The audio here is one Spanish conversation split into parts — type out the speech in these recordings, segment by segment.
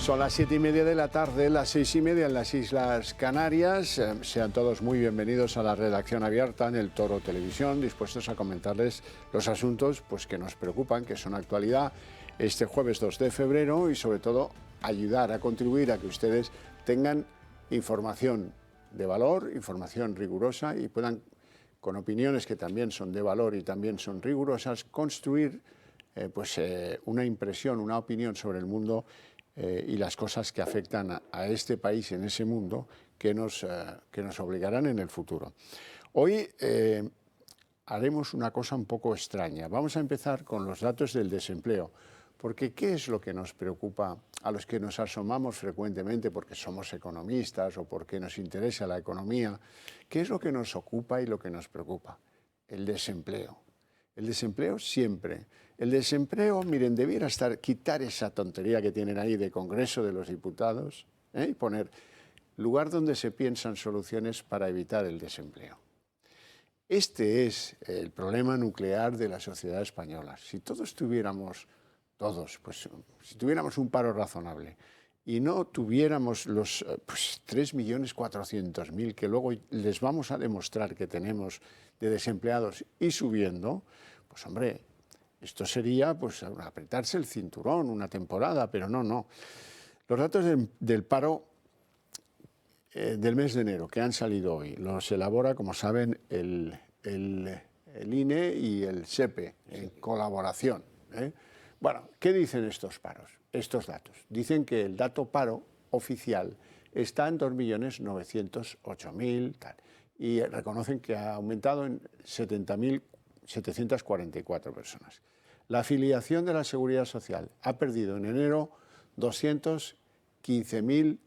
Son las 7:30 de la tarde, las 6:30 en las Islas Canarias. Sean todos muy bienvenidos a la redacción abierta en El Toro Televisión, dispuestos a comentarles los asuntos pues, que nos preocupan, que son actualidad este jueves 2 de febrero y sobre todo ayudar a contribuir a que ustedes tengan información de valor, información rigurosa y puedan, con opiniones que también son de valor y también son rigurosas, construir una impresión, una opinión sobre el mundo y las cosas que afectan a este país en ese mundo que nos obligarán en el futuro. Hoy haremos una cosa un poco extraña. Vamos a empezar con los datos del desempleo, porque ¿qué es lo que nos preocupa a los que nos asomamos frecuentemente porque somos economistas o porque nos interesa la economía? ¿Qué es lo que nos ocupa y lo que nos preocupa? El desempleo. El desempleo siempre. El desempleo, miren, debiera quitar esa tontería que tienen ahí de Congreso de los Diputados y poner lugar donde se piensan soluciones para evitar el desempleo. Este es el problema nuclear de la sociedad española. Si todos tuviéramos, si tuviéramos un paro razonable y no tuviéramos los 3.400.000 que luego les vamos a demostrar que tenemos de desempleados y subiendo, pues hombre, esto sería pues apretarse el cinturón una temporada, pero no. Los datos del paro del mes de enero que han salido hoy los elabora, como saben, el INE y el SEPE en colaboración. Bueno, ¿qué dicen estos datos? Dicen que el dato paro oficial está en 2.908.000 tal, y reconocen que ha aumentado en 70.744 personas. La afiliación de la Seguridad Social ha perdido en enero 215.000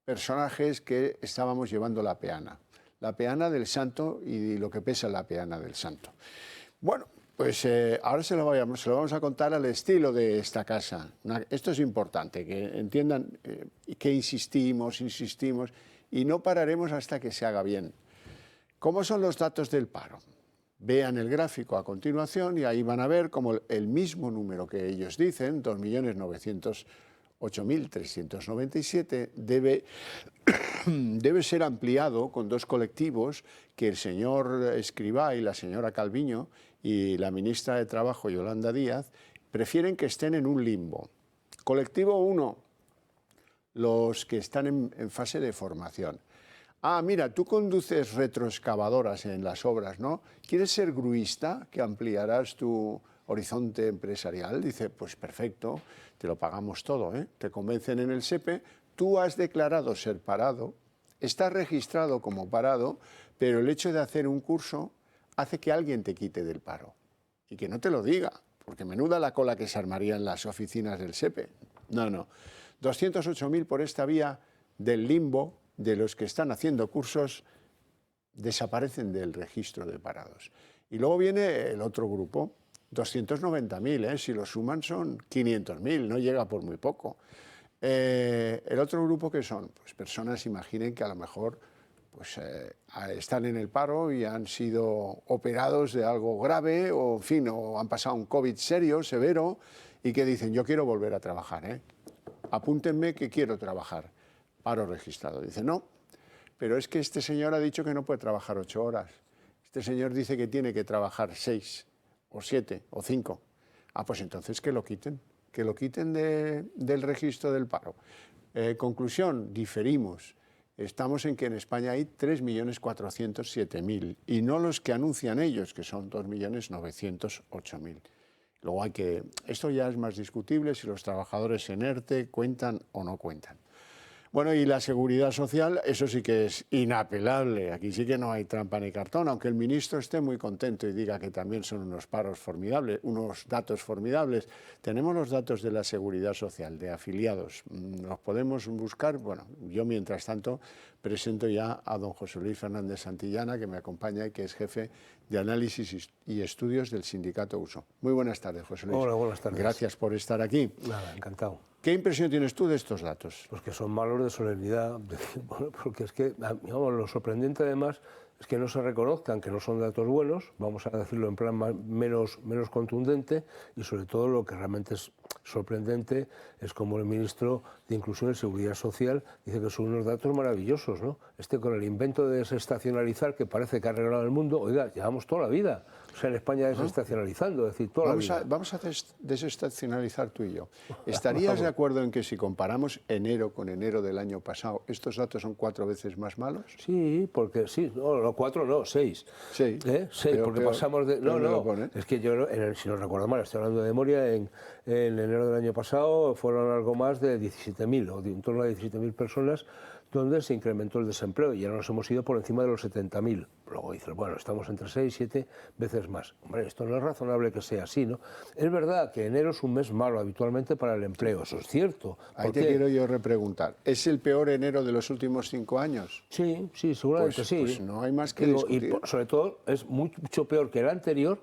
personajes que estábamos llevando la peana del santo y lo que pesa la peana del santo. Bueno, pues ahora se lo vamos a contar al estilo de esta casa. Esto es importante, que entiendan que insistimos y no pararemos hasta que se haga bien. ¿Cómo son los datos del paro? Vean el gráfico a continuación y ahí van a ver cómo el mismo número que ellos dicen, 2.908.397, debe ser ampliado con dos colectivos que el señor Escrivá y la señora Calviño y la ministra de Trabajo, Yolanda Díaz, prefieren que estén en un limbo. Colectivo 1, los que están en fase de formación. Ah, mira, tú conduces retroexcavadoras en las obras, ¿no? ¿Quieres ser gruista, que ampliarás tu horizonte empresarial? Dice, pues perfecto, te lo pagamos todo, ¿eh? Te convencen en el SEPE, tú has declarado ser parado, estás registrado como parado, pero el hecho de hacer un curso hace que alguien te quite del paro. Y que no te lo diga, porque menuda la cola que se armaría en las oficinas del SEPE. No. 208.000 por esta vía del limbo, de los que están haciendo cursos, desaparecen del registro de parados. Y luego viene el otro grupo, 290.000, si lo suman son 500.000, no llega por muy poco. El otro grupo que son, pues personas, imaginen que a lo mejor están en el paro y han sido operados de algo grave o, en fin, o han pasado un COVID serio, severo, y que dicen, yo quiero volver a trabajar, apúntenme que quiero trabajar. Paro registrado. Dice, no, pero es que este señor ha dicho que no puede trabajar 8 horas. Este señor dice que tiene que trabajar 6 o 7 o 5. Ah, pues entonces que lo quiten del registro del paro. Conclusión, diferimos. Estamos en que en España hay 3.407.000 y no los que anuncian ellos, que son 2.908.000. Luego esto ya es más discutible si los trabajadores en ERTE cuentan o no cuentan. Bueno, y la seguridad social, eso sí que es inapelable. Aquí sí que no hay trampa ni cartón, aunque el ministro esté muy contento y diga que también son unos paros formidables, unos datos formidables. Tenemos los datos de la seguridad social, de afiliados. Los podemos buscar. Bueno, yo mientras tanto presento ya a don José Luis Fernández Santillana, que me acompaña y que es jefe de análisis y estudios del sindicato USO. Muy buenas tardes, José Luis. Hola, buenas tardes. Gracias por estar aquí. Nada, encantado. ¿Qué impresión tienes tú de estos datos? Pues que son valores de solemnidad, porque es que, digamos, lo sorprendente además es que no se reconozcan que no son datos buenos, vamos a decirlo en plan menos contundente, y sobre todo lo que realmente es sorprendente es como el ministro de Inclusión y Seguridad Social dice que son unos datos maravillosos, ¿no? Con el invento de desestacionalizar, que parece que ha arreglado el mundo, oiga, llevamos toda la vida, o sea, en España desestacionalizando, es decir, toda la vida. Vamos a desestacionalizar tú y yo. ¿Estarías de acuerdo en que si comparamos enero con enero del año pasado, estos datos son 4 veces más malos? Sí, porque sí, no, 4 no, 6. Sí. 6, porque pasamos de... No, es que yo, si no recuerdo mal, estoy hablando de memoria, en enero del año pasado fueron algo más de 17.000, o en torno a 17.000 personas, donde se incrementó el desempleo, y ya nos hemos ido por encima de los 70.000. Luego dices, bueno, estamos entre 6 y 7 veces más. Hombre, esto no es razonable que sea así, ¿no? Es verdad que enero es un mes malo habitualmente para el empleo, eso es cierto. Ahí te quiero yo repreguntar, ¿es el peor enero de los últimos 5 años? Sí, seguramente sí. Pues no hay más que discutir. Y sobre todo es mucho peor que el anterior,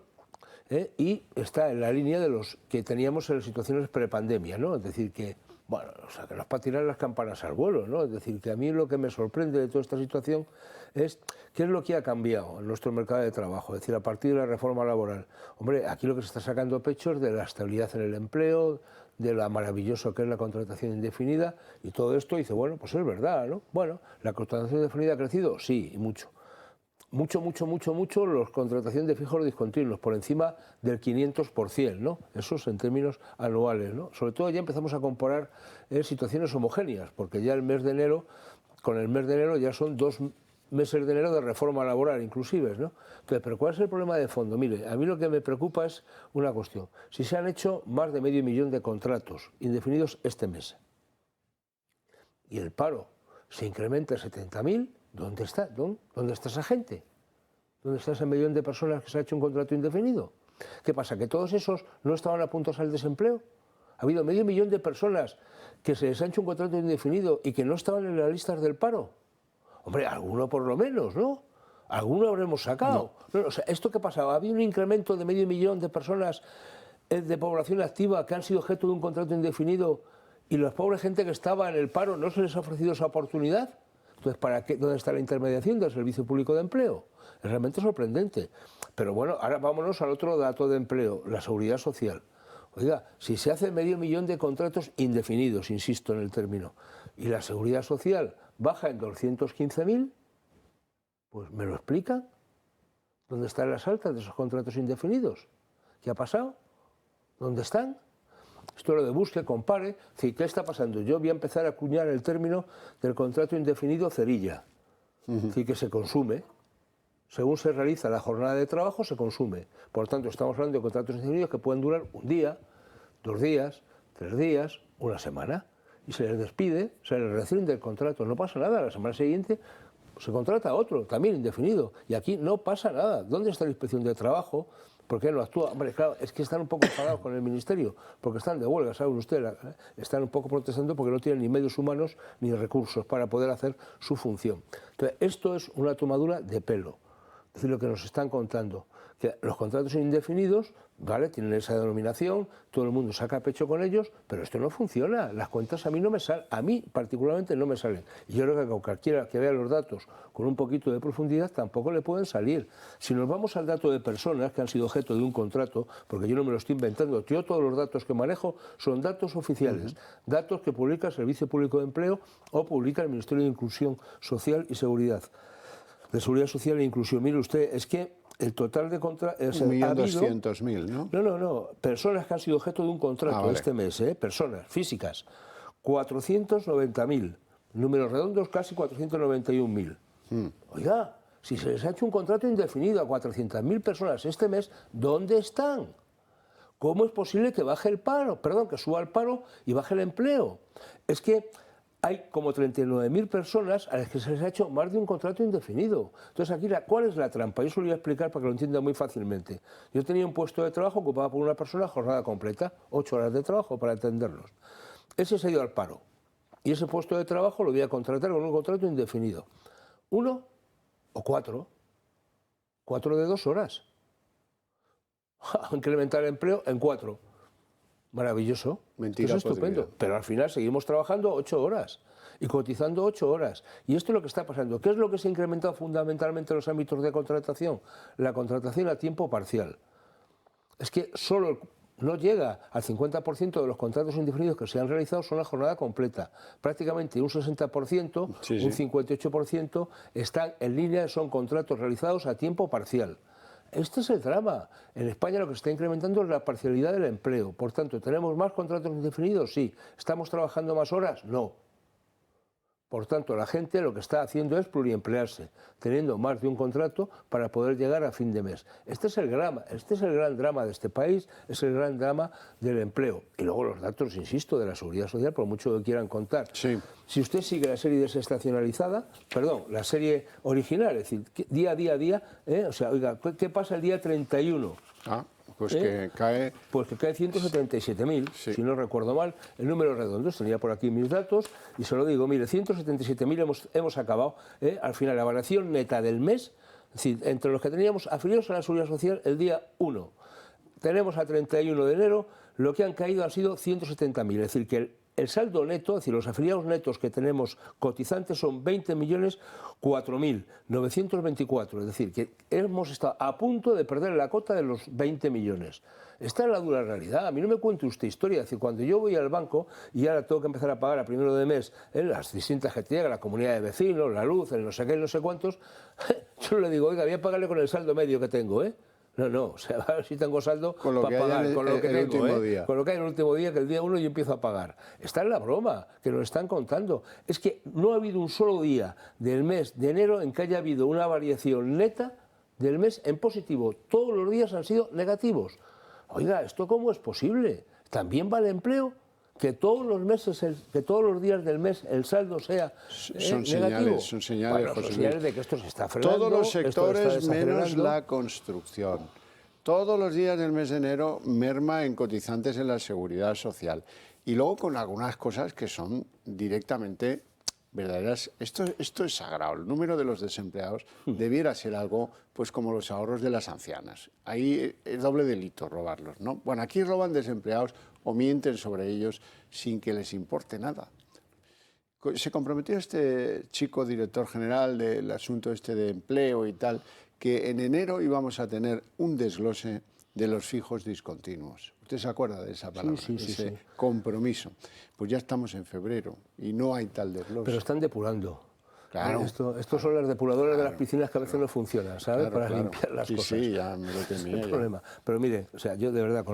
y está en la línea de los que teníamos en las situaciones prepandemia, ¿no? Es decir, que, bueno, o sea, que no es para tirar las campanas al vuelo, ¿no? Es decir, que a mí lo que me sorprende de toda esta situación es qué es lo que ha cambiado en nuestro mercado de trabajo, es decir, a partir de la reforma laboral. Hombre, aquí lo que se está sacando pecho es de la estabilidad en el empleo, de lo maravilloso que es la contratación indefinida, y todo esto dice, bueno, pues es verdad, ¿no? Bueno, ¿la contratación indefinida ha crecido? Sí, y mucho. Mucho, los contrataciones de fijos discontinuos, por encima del 500%, ¿no? Eso es en términos anuales, ¿no? Sobre todo ya empezamos a comparar situaciones homogéneas, porque ya el mes de enero, con el mes de enero ya son 2 meses de enero de reforma laboral inclusive, ¿no? Entonces, pero ¿cuál es el problema de fondo? Mire, a mí lo que me preocupa es una cuestión. Si se han hecho más de 500.000 de contratos indefinidos este mes, y el paro se incrementa a 70.000, ¿dónde está? ¿Dónde está esa gente? ¿Dónde está ese 1.000.000 de personas que se ha hecho un contrato indefinido? ¿Qué pasa? ¿Que todos esos no estaban apuntados al desempleo? ¿Ha habido 500.000 de personas que se les ha hecho un contrato indefinido y que no estaban en las listas del paro? Hombre, alguno por lo menos, ¿no? Alguno habremos sacado. No, o sea, ¿esto qué pasaba? ¿Había un incremento de 500.000 de personas de población activa que han sido objeto de un contrato indefinido y la pobre gente que estaba en el paro no se les ha ofrecido esa oportunidad? Entonces, ¿para qué? ¿Dónde está la intermediación del Servicio Público de Empleo? Es realmente sorprendente. Pero bueno, ahora vámonos al otro dato de empleo, la seguridad social. Oiga, si se hace 500.000 de contratos indefinidos, insisto en el término, y la seguridad social baja en 215.000, pues ¿me lo explican? ¿Dónde están las altas de esos contratos indefinidos? ¿Qué ha pasado? ¿Dónde están? Esto es lo de busque, compare. ¿Qué está pasando? Yo voy a empezar a acuñar el término del contrato indefinido cerilla. Es decir, que se consume. Según se realiza la jornada de trabajo, se consume. Por lo tanto, estamos hablando de contratos indefinidos que pueden durar 1 día, 2 días, 3 días, 1 semana. Y se les despide, se les rescinde el contrato. No pasa nada. La semana siguiente se contrata a otro, también indefinido. Y aquí no pasa nada. ¿Dónde está la inspección de trabajo? ¿Por qué no actúa? Hombre, claro, es que están un poco enfadados con el Ministerio, porque están de huelga, ¿saben ustedes? Están un poco protestando porque no tienen ni medios humanos ni recursos para poder hacer su función. Entonces, esto es una tomadura de pelo. Es decir, lo que nos están contando, que los contratos indefinidos, vale, tienen esa denominación, todo el mundo saca pecho con ellos, pero esto no funciona. Las cuentas a mí no me salen, a mí particularmente no me salen. Y yo creo que a cualquiera que vea los datos con un poquito de profundidad tampoco le pueden salir. Si nos vamos al dato de personas que han sido objeto de un contrato, porque yo no me lo estoy inventando, yo todos los datos que manejo son datos oficiales, datos que publica el Servicio Público de Empleo o publica el Ministerio de Inclusión Social y Seguridad. De Seguridad Social e Inclusión. Mire usted, es que el total de contratos... 1.200.000, ¿no? No. Personas que han sido objeto de un contrato este mes, personas físicas. 490.000. Números redondos, casi 491.000. Oiga, si se les ha hecho un contrato indefinido a 400.000 personas este mes, ¿dónde están? ¿Cómo es posible que baje el paro? Perdón, que suba el paro y baje el empleo. Es que hay como 39.000 personas a las que se les ha hecho más de un contrato indefinido. Entonces aquí, ¿cuál es la trampa? Yo se lo voy a explicar para que lo entienda muy fácilmente. Yo tenía un puesto de trabajo ocupado por una persona jornada completa, 8 horas de trabajo para atenderlos. Ese se ha ido al paro y ese puesto de trabajo lo voy a contratar con un contrato indefinido. 1 o 4. 4 de 2 horas. Incrementar el empleo en 4. Maravilloso. Mentira, eso es estupendo. Pero al final seguimos trabajando 8 horas. y cotizando 8 horas. Y esto es lo que está pasando. ¿Qué es lo que se ha incrementado fundamentalmente en los ámbitos de contratación? La contratación a tiempo parcial. Es que solo no llega al 50% de los contratos indefinidos que se han realizado son la jornada completa. Prácticamente un 60%, un 58% están en línea, son contratos realizados a tiempo parcial. Este es el drama. En España lo que se está incrementando es la parcialidad del empleo. Por tanto, ¿tenemos más contratos indefinidos? Sí. ¿Estamos trabajando más horas? No. Por tanto, la gente lo que está haciendo es pluriemplearse, teniendo más de un contrato para poder llegar a fin de mes. Este es el gran drama de este país, es el gran drama del empleo. Y luego los datos, insisto, de la seguridad social, por mucho que quieran contar. Sí. Si usted sigue la serie desestacionalizada, perdón, la serie original, es decir, día a día, o sea, oiga, ¿qué pasa el día 31? Pues que cae... Pues que cae 177.000, si no recuerdo mal, el número redondo. Tenía por aquí mis datos y se lo digo, mire, 177.000 hemos acabado, al final la variación neta del mes, es decir, entre los que teníamos afiliados a la Seguridad Social el día 1, tenemos a 31 de enero, lo que han caído han sido 170.000, es decir, que el saldo neto, es decir, los afiliados netos que tenemos cotizantes son 20.004.924, es decir, que hemos estado a punto de perder la cota de los 20 millones. Esta es la dura realidad. A mí no me cuente usted historia. Es decir, cuando yo voy al banco y ahora tengo que empezar a pagar a primero de mes las distintas que llega, la comunidad de vecinos, la luz, el no sé qué, no sé cuántos, yo le digo, oiga, voy a pagarle con el saldo medio que tengo, ¿eh? No, o sea, a ver si tengo saldo para pagar con lo que tengo, con lo que hay en el último día, que el día 1 yo empiezo a pagar. Está en la broma, que nos están contando. Es que no ha habido un solo día del mes de enero en que haya habido una variación neta del mes en positivo. Todos los días han sido negativos. Oiga, ¿esto cómo es posible? ¿También va el empleo? Que todos los meses, que todos los días del mes el saldo sea negativo. Son señales, bueno, José son señales de que esto se está frenando. Todos los sectores menos la construcción. Todos los días del mes de enero merma en cotizantes en la Seguridad Social. Y luego con algunas cosas que son directamente verdaderas. Esto es sagrado. El número de los desempleados debiera ser algo pues como los ahorros de las ancianas. Ahí es doble delito robarlos, ¿no? Bueno, aquí roban desempleados o mienten sobre ellos sin que les importe nada. Se comprometió este chico director general del asunto este de empleo y tal, que en enero íbamos a tener un desglose de los fijos discontinuos. ¿Usted se acuerda de esa palabra? Sí. Compromiso. Pues ya estamos en febrero y no hay tal desglose. Pero están depurando. Claro. Estos son las depuradoras de las piscinas que a veces no funcionan, ¿sabes? Para limpiar las cosas. Sí, ya me lo temía. El problema. Pero mire, o sea, yo de verdad,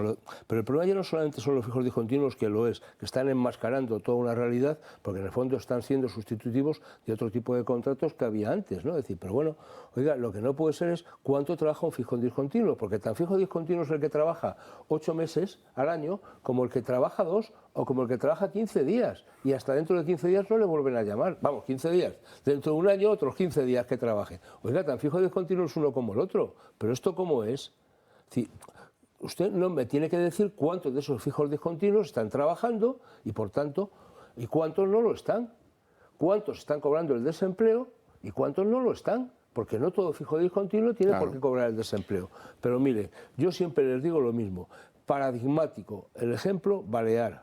pero el problema ya no solamente son los fijos discontinuos, que lo es, que están enmascarando toda una realidad, porque en el fondo están siendo sustitutivos de otro tipo de contratos que había antes, ¿no? Es decir, pero bueno, oiga, lo que no puede ser es cuánto trabaja un fijo discontinuo, porque tan fijo discontinuo es el que trabaja 8 meses al año como el que trabaja 2 o como el que trabaja 15 días y hasta dentro de 15 días no le vuelven a llamar. Vamos, 15 días. Dentro de un año otros 15 días que trabaje. Oiga, tan fijo discontinuo es uno como el otro. Pero ¿esto cómo es? Si usted no me tiene que decir cuántos de esos fijos discontinuos están trabajando y, por tanto, y cuántos no lo están. Cuántos están cobrando el desempleo y cuántos no lo están. Porque no todo fijo discontinuo tiene por qué cobrar el desempleo. Pero mire, yo siempre les digo lo mismo. Paradigmático. El ejemplo, Balear.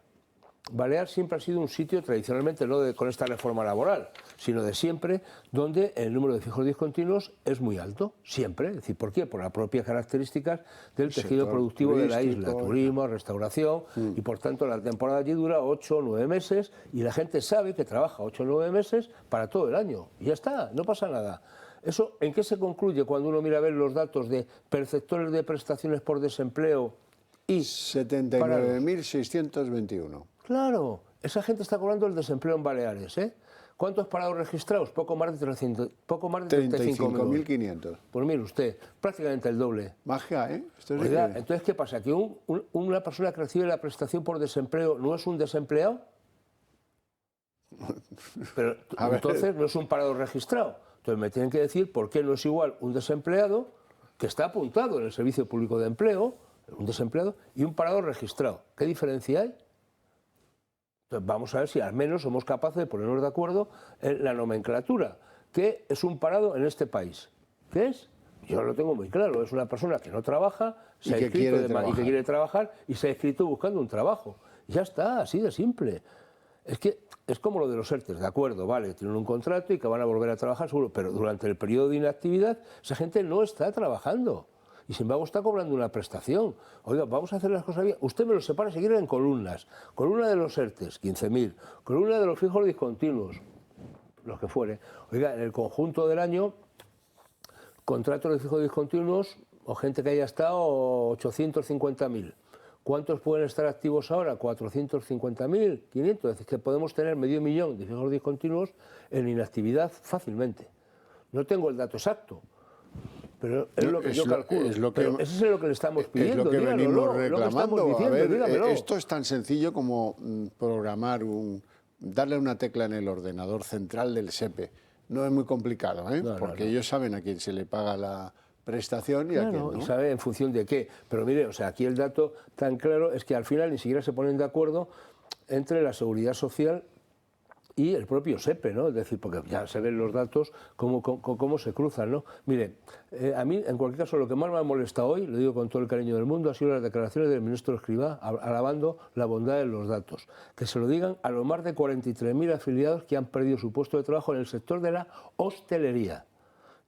Balear siempre ha sido un sitio tradicionalmente, no con esta reforma laboral, sino de siempre, donde el número de fijos discontinuos es muy alto, siempre. Es decir, ¿por qué? Por las propias características del tejido productivo de la isla, turismo, restauración, y por tanto la temporada allí dura 8 o 9 meses y la gente sabe que trabaja 8 o 9 meses para todo el año. Y ya está, no pasa nada. ¿Eso en qué se concluye cuando uno mira a ver los datos de perceptores de prestaciones por desempleo? Y 79.621. Claro, esa gente está cobrando el desempleo en Baleares, ¿eh? ¿Cuántos parados registrados? Poco más de 35.500. Pues mire usted, prácticamente el doble. Magia, ¿eh? Oiga, entonces, ¿qué pasa? ¿Que una persona que recibe la prestación por desempleo no es un desempleado? Pero entonces no es un parado registrado. Entonces me tienen que decir por qué no es igual un desempleado que está apuntado en el Servicio Público de Empleo, un desempleado, y un parado registrado. ¿Qué diferencia hay? Entonces vamos a ver si al menos somos capaces de ponernos de acuerdo en la nomenclatura. ¿Qué es un parado en este país? ¿Qué es? Yo lo tengo muy claro. Es una persona que no trabaja, se ha inscrito y que quiere trabajar y se ha inscrito buscando un trabajo. Ya está, así de simple. Es que es como lo de los ERTE, de acuerdo, vale, tienen un contrato y que van a volver a trabajar seguro, pero durante el periodo de inactividad esa gente no está trabajando y sin embargo está cobrando una prestación. Oiga, vamos a hacer las cosas bien. Usted me lo separa seguir en columnas. Columna de los ERTE, 15.000. Columna de los fijos discontinuos, los que fuere. Oiga, en el conjunto del año, contratos de fijos discontinuos o gente que haya estado 850.000. ¿Cuántos pueden estar activos ahora? 450.000, 500. Es decir, que podemos tener 500.000 de fijos discontinuos en inactividad fácilmente. No tengo el dato exacto, pero es lo que yo calculo. Pero eso es lo que le estamos pidiendo. Es lo que venimos reclamando. Dígamelo. Esto es tan sencillo como programar darle una tecla en el ordenador central del SEPE. No es muy complicado, ¿eh? Porque ellos saben a quién se le paga la prestación y a quién no. Y sabe en función de qué. Pero mire, o sea, aquí el dato tan claro es que al final ni siquiera se ponen de acuerdo entre la Seguridad Social y el propio SEPE, ¿no? Es decir, porque ya se ven los datos cómo se cruzan, ¿no? Mire, a mí, en cualquier caso, lo que más me ha molestado hoy, lo digo con todo el cariño del mundo, ha sido las declaraciones del ministro Escrivá alabando la bondad de los datos. Que se lo digan a los más de 43.000 afiliados que han perdido su puesto de trabajo en el sector de la hostelería,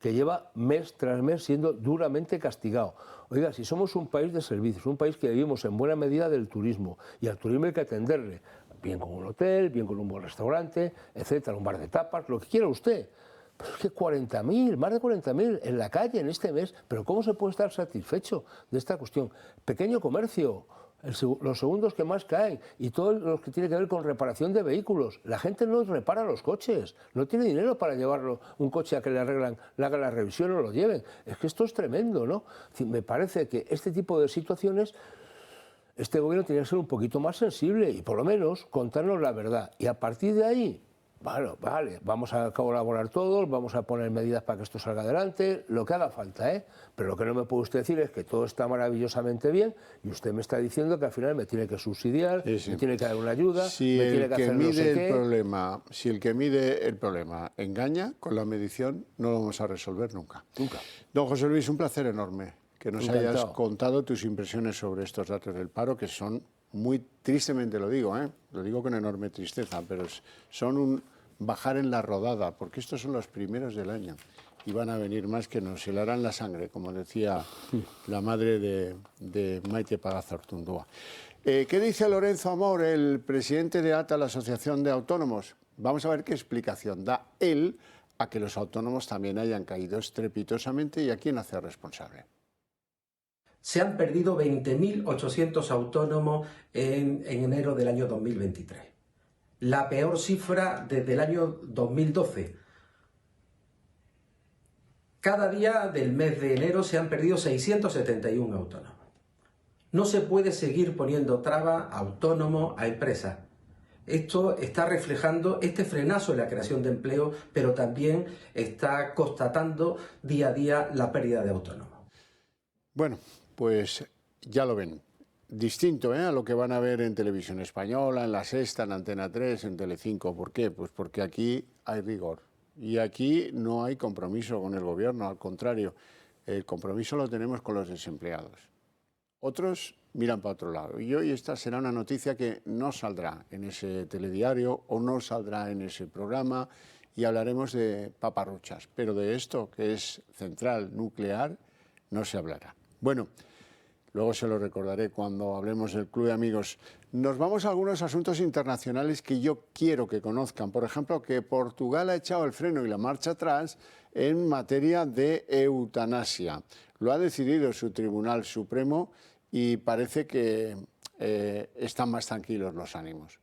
que lleva mes tras mes siendo duramente castigado. Oiga, si somos un país de servicios, un país que vivimos en buena medida del turismo, y al turismo hay que atenderle, bien con un hotel, bien con un buen restaurante, etcétera, un bar de tapas, lo que quiera usted. Pero es que 40.000, más de 40.000 en la calle en este mes, pero ¿cómo se puede estar satisfecho de esta cuestión? Pequeño comercio, los segundos que más caen, y todo lo que tiene que ver con reparación de vehículos. La gente no repara los coches, no tiene dinero para llevarlo un coche a que le hagan la revisión o lo lleven. Es que esto es tremendo, ¿no? Es decir, me parece que este tipo de situaciones, este gobierno tiene que ser un poquito más sensible y por lo menos contarnos la verdad. Y a partir de ahí, bueno, vale, vamos a colaborar todos, vamos a poner medidas para que esto salga adelante, lo que haga falta, ¿eh? Pero lo que no me puede usted decir es que todo está maravillosamente bien y usted me está diciendo que al final me tiene que subsidiar, me tiene que dar una ayuda, si me tiene que hacer no sé qué. Si el que mide el problema engaña con la medición, no lo vamos a resolver nunca. Nunca. Don José Luis, un placer enorme que nos hayas contado tus impresiones sobre estos datos del paro, que son muy, tristemente lo digo con enorme tristeza, pero son bajar en la rodada, porque estos son los primeros del año y van a venir más que nos helarán la sangre, como decía la madre de Maite Pagazartundúa. ¿Qué dice Lorenzo Amor, el presidente de ATA, la Asociación de Autónomos? Vamos a ver qué explicación da él a que los autónomos también hayan caído estrepitosamente y a quién hace responsable. Se han perdido 20.800 autónomos en enero del año 2023. La peor cifra desde el año 2012. Cada día del mes de enero se han perdido 671 autónomos. No se puede seguir poniendo trabas a autónomos, a empresas. Esto está reflejando este frenazo en la creación de empleo, pero también está constatando día a día la pérdida de autónomos. Bueno, pues ya lo ven. Distinto a lo que van a ver en Televisión Española, en La Sexta, en Antena 3, en Telecinco. ¿Por qué? Pues porque aquí hay rigor. Y aquí no hay compromiso con el gobierno, al contrario, el compromiso lo tenemos con los desempleados. Otros miran para otro lado. Y hoy esta será una noticia que no saldrá en ese telediario o no saldrá en ese programa y hablaremos de paparruchas. Pero de esto, que es central, nuclear, no se hablará. Bueno, luego se lo recordaré cuando hablemos del Club de Amigos. Nos vamos a algunos asuntos internacionales que yo quiero que conozcan. Por ejemplo, que Portugal ha echado el freno y la marcha atrás en materia de eutanasia. Lo ha decidido su Tribunal Supremo y parece que están más tranquilos los ánimos.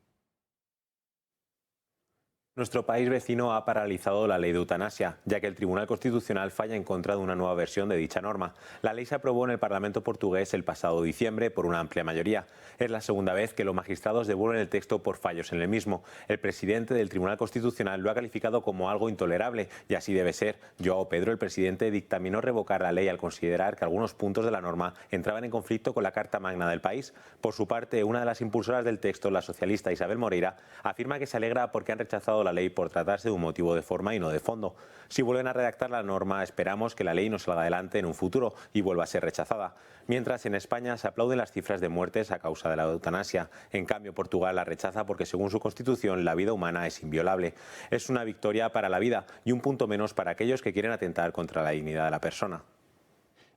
Nuestro país vecino ha paralizado la ley de eutanasia, ya que el Tribunal Constitucional falla en contra de una nueva versión de dicha norma. La ley se aprobó en el Parlamento portugués el pasado diciembre por una amplia mayoría. Es la segunda vez que los magistrados devuelven el texto por fallos en el mismo. El presidente del Tribunal Constitucional lo ha calificado como algo intolerable, y así debe ser. João Pedro, el presidente, dictaminó revocar la ley al considerar que algunos puntos de la norma entraban en conflicto con la Carta Magna del país. Por su parte, una de las impulsoras del texto, la socialista Isabel Moreira, afirma que se alegra porque han rechazado la la ley por tratarse de un motivo de forma y no de fondo. Si vuelven a redactar la norma, esperamos que la ley no salga adelante en un futuro y vuelva a ser rechazada. Mientras, en España se aplauden las cifras de muertes a causa de la eutanasia. En cambio, Portugal la rechaza porque, según su constitución, la vida humana es inviolable. Es una victoria para la vida y un punto menos para aquellos que quieren atentar contra la dignidad de la persona.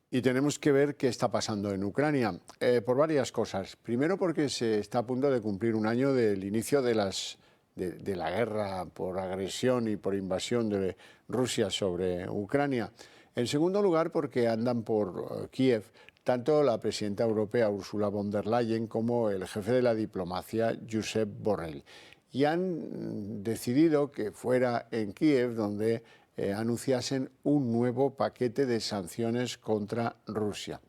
Y tenemos que ver qué está pasando en Ucrania, por varias cosas. Primero, porque se está a punto de cumplir un año del inicio de la guerra por agresión y por invasión de Rusia sobre Ucrania. En segundo lugar, porque andan por Kiev tanto la presidenta europea Ursula von der Leyen como el jefe de la diplomacia Josep Borrell. Y han decidido que fuera en Kiev donde anunciasen un nuevo paquete de sanciones contra Rusia.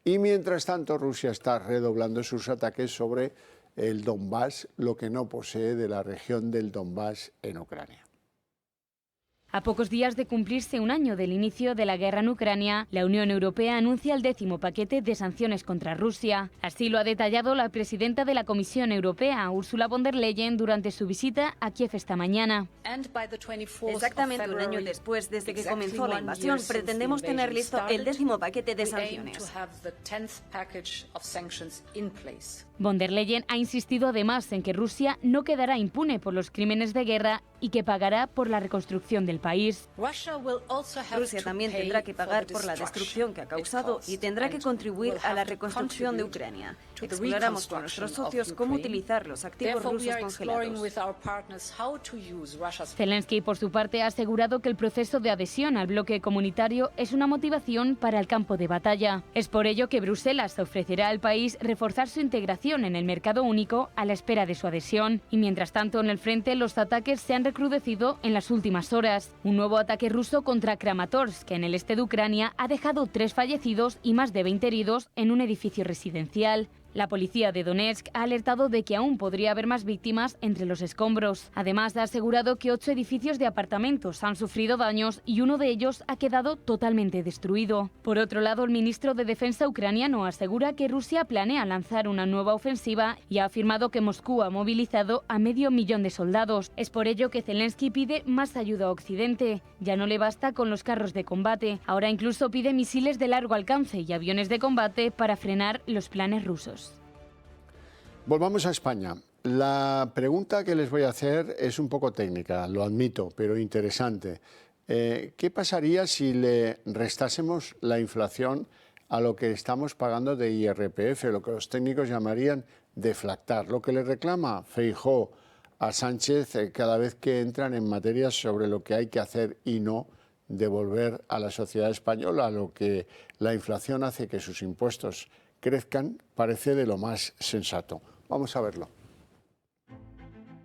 Y mientras tanto, Rusia está redoblando sus ataques sobre el Donbass, lo que no posee de la región del Donbass en Ucrania. A pocos días de cumplirse un año del inicio de la guerra en Ucrania, la Unión Europea anuncia el 10º paquete de sanciones contra Rusia. Así lo ha detallado la presidenta de la Comisión Europea, Ursula von der Leyen, durante su visita a Kiev esta mañana. Exactamente un año después, desde que comenzó la invasión, pretendemos tener listo el 10º paquete de sanciones. Von der Leyen ha insistido además en que Rusia no quedará impune por los crímenes de guerra y que pagará por la reconstrucción del país. Rusia también tendrá que pagar por la destrucción que ha causado y tendrá que contribuir a la reconstrucción de Ucrania. Exploramos con nuestros socios cómo utilizar los activos rusos congelados. Zelensky, por su parte, ha asegurado que el proceso de adhesión al bloque comunitario es una motivación para el campo de batalla. Es por ello que Bruselas ofrecerá al país reforzar su integración en el mercado único a la espera de su adhesión. Y mientras tanto, en el frente, los ataques se han recrudecido en las últimas horas. Un nuevo ataque ruso contra Kramatorsk, en el este de Ucrania, ha dejado 3 fallecidos y más de 20 heridos en un edificio residencial. La policía de Donetsk ha alertado de que aún podría haber más víctimas entre los escombros. Además, ha asegurado que 8 edificios de apartamentos han sufrido daños y uno de ellos ha quedado totalmente destruido. Por otro lado, el ministro de Defensa ucraniano asegura que Rusia planea lanzar una nueva ofensiva y ha afirmado que Moscú ha movilizado a 500.000 de soldados. Es por ello que Zelensky pide más ayuda a Occidente. Ya no le basta con los carros de combate. Ahora incluso pide misiles de largo alcance y aviones de combate para frenar los planes rusos. Volvamos a España. La pregunta que les voy a hacer es un poco técnica, lo admito, pero interesante. ¿Qué pasaría si le restásemos la inflación a lo que estamos pagando de IRPF, lo que los técnicos llamarían deflactar? Lo que le reclama Feijóo a Sánchez cada vez que entran en materias sobre lo que hay que hacer y no devolver a la sociedad española, lo que la inflación hace que sus impuestos crezcan, parece de lo más sensato. Vamos a verlo.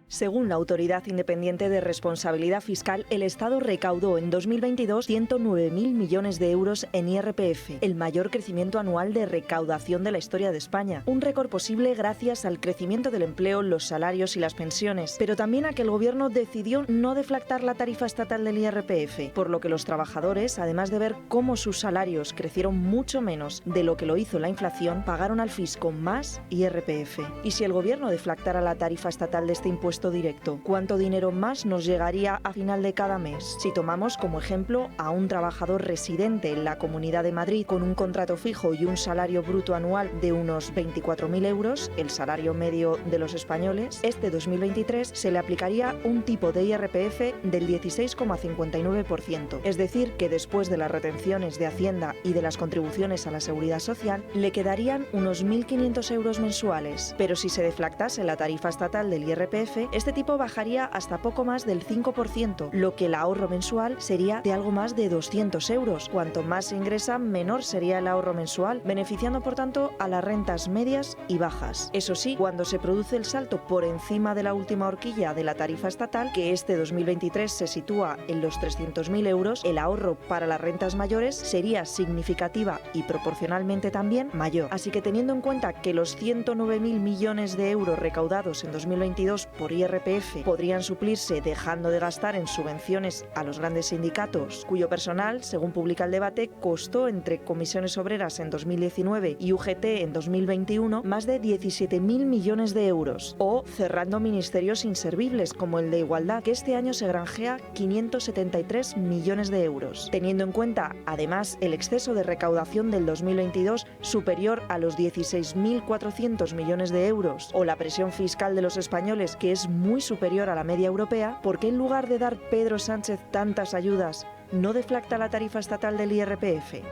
Según la Autoridad Independiente de Responsabilidad Fiscal, el Estado recaudó en 2022 109.000 millones de euros en IRPF, el mayor crecimiento anual de recaudación de la historia de España. Un récord posible gracias al crecimiento del empleo, los salarios y las pensiones, pero también a que el Gobierno decidió no deflactar la tarifa estatal del IRPF, por lo que los trabajadores, además de ver cómo sus salarios crecieron mucho menos de lo que lo hizo la inflación, pagaron al fisco más IRPF. Y si el Gobierno deflactara la tarifa estatal de este impuesto directo, ¿cuánto dinero más nos llegaría a final de cada mes? Si tomamos como ejemplo a un trabajador residente en la Comunidad de Madrid con un contrato fijo y un salario bruto anual de unos 24.000 euros, el salario medio de los españoles, este 2023 se le aplicaría un tipo de IRPF del 16,59%. Es decir, que después de las retenciones de Hacienda y de las contribuciones a la Seguridad Social, le quedarían unos 1.500 euros mensuales. Pero si se deflactase la tarifa estatal del IRPF, este tipo bajaría hasta poco más del 5%, lo que el ahorro mensual sería de algo más de 200 euros. Cuanto más se ingresa, menor sería el ahorro mensual, beneficiando por tanto a las rentas medias y bajas. Eso sí, cuando se produce el salto por encima de la última horquilla de la tarifa estatal, que este 2023 se sitúa en los 300.000 euros, el ahorro para las rentas mayores sería significativa y proporcionalmente también mayor. Así que teniendo en cuenta que los 109.000 millones de euros recaudados en 2022 por IRPF podrían suplirse dejando de gastar en subvenciones a los grandes sindicatos, cuyo personal, según publica El Debate, costó entre Comisiones Obreras en 2019 y UGT en 2021 más de 17.000 millones de euros, o cerrando ministerios inservibles como el de Igualdad, que este año se granjea 573 millones de euros, teniendo en cuenta además el exceso de recaudación del 2022 superior a los 16.400 millones de euros, o la presión fiscal de los españoles, que es muy superior a la media europea. ¿Por qué en lugar de dar Pedro Sánchez tantas ayudas, no deflacta la tarifa estatal del IRPF?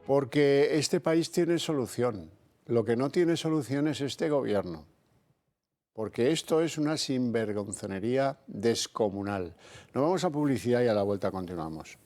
Porque este país tiene solución. Lo que no tiene solución es este gobierno. Porque esto es una sinvergonzonería descomunal. Nos vamos a publicidad y a la vuelta continuamos.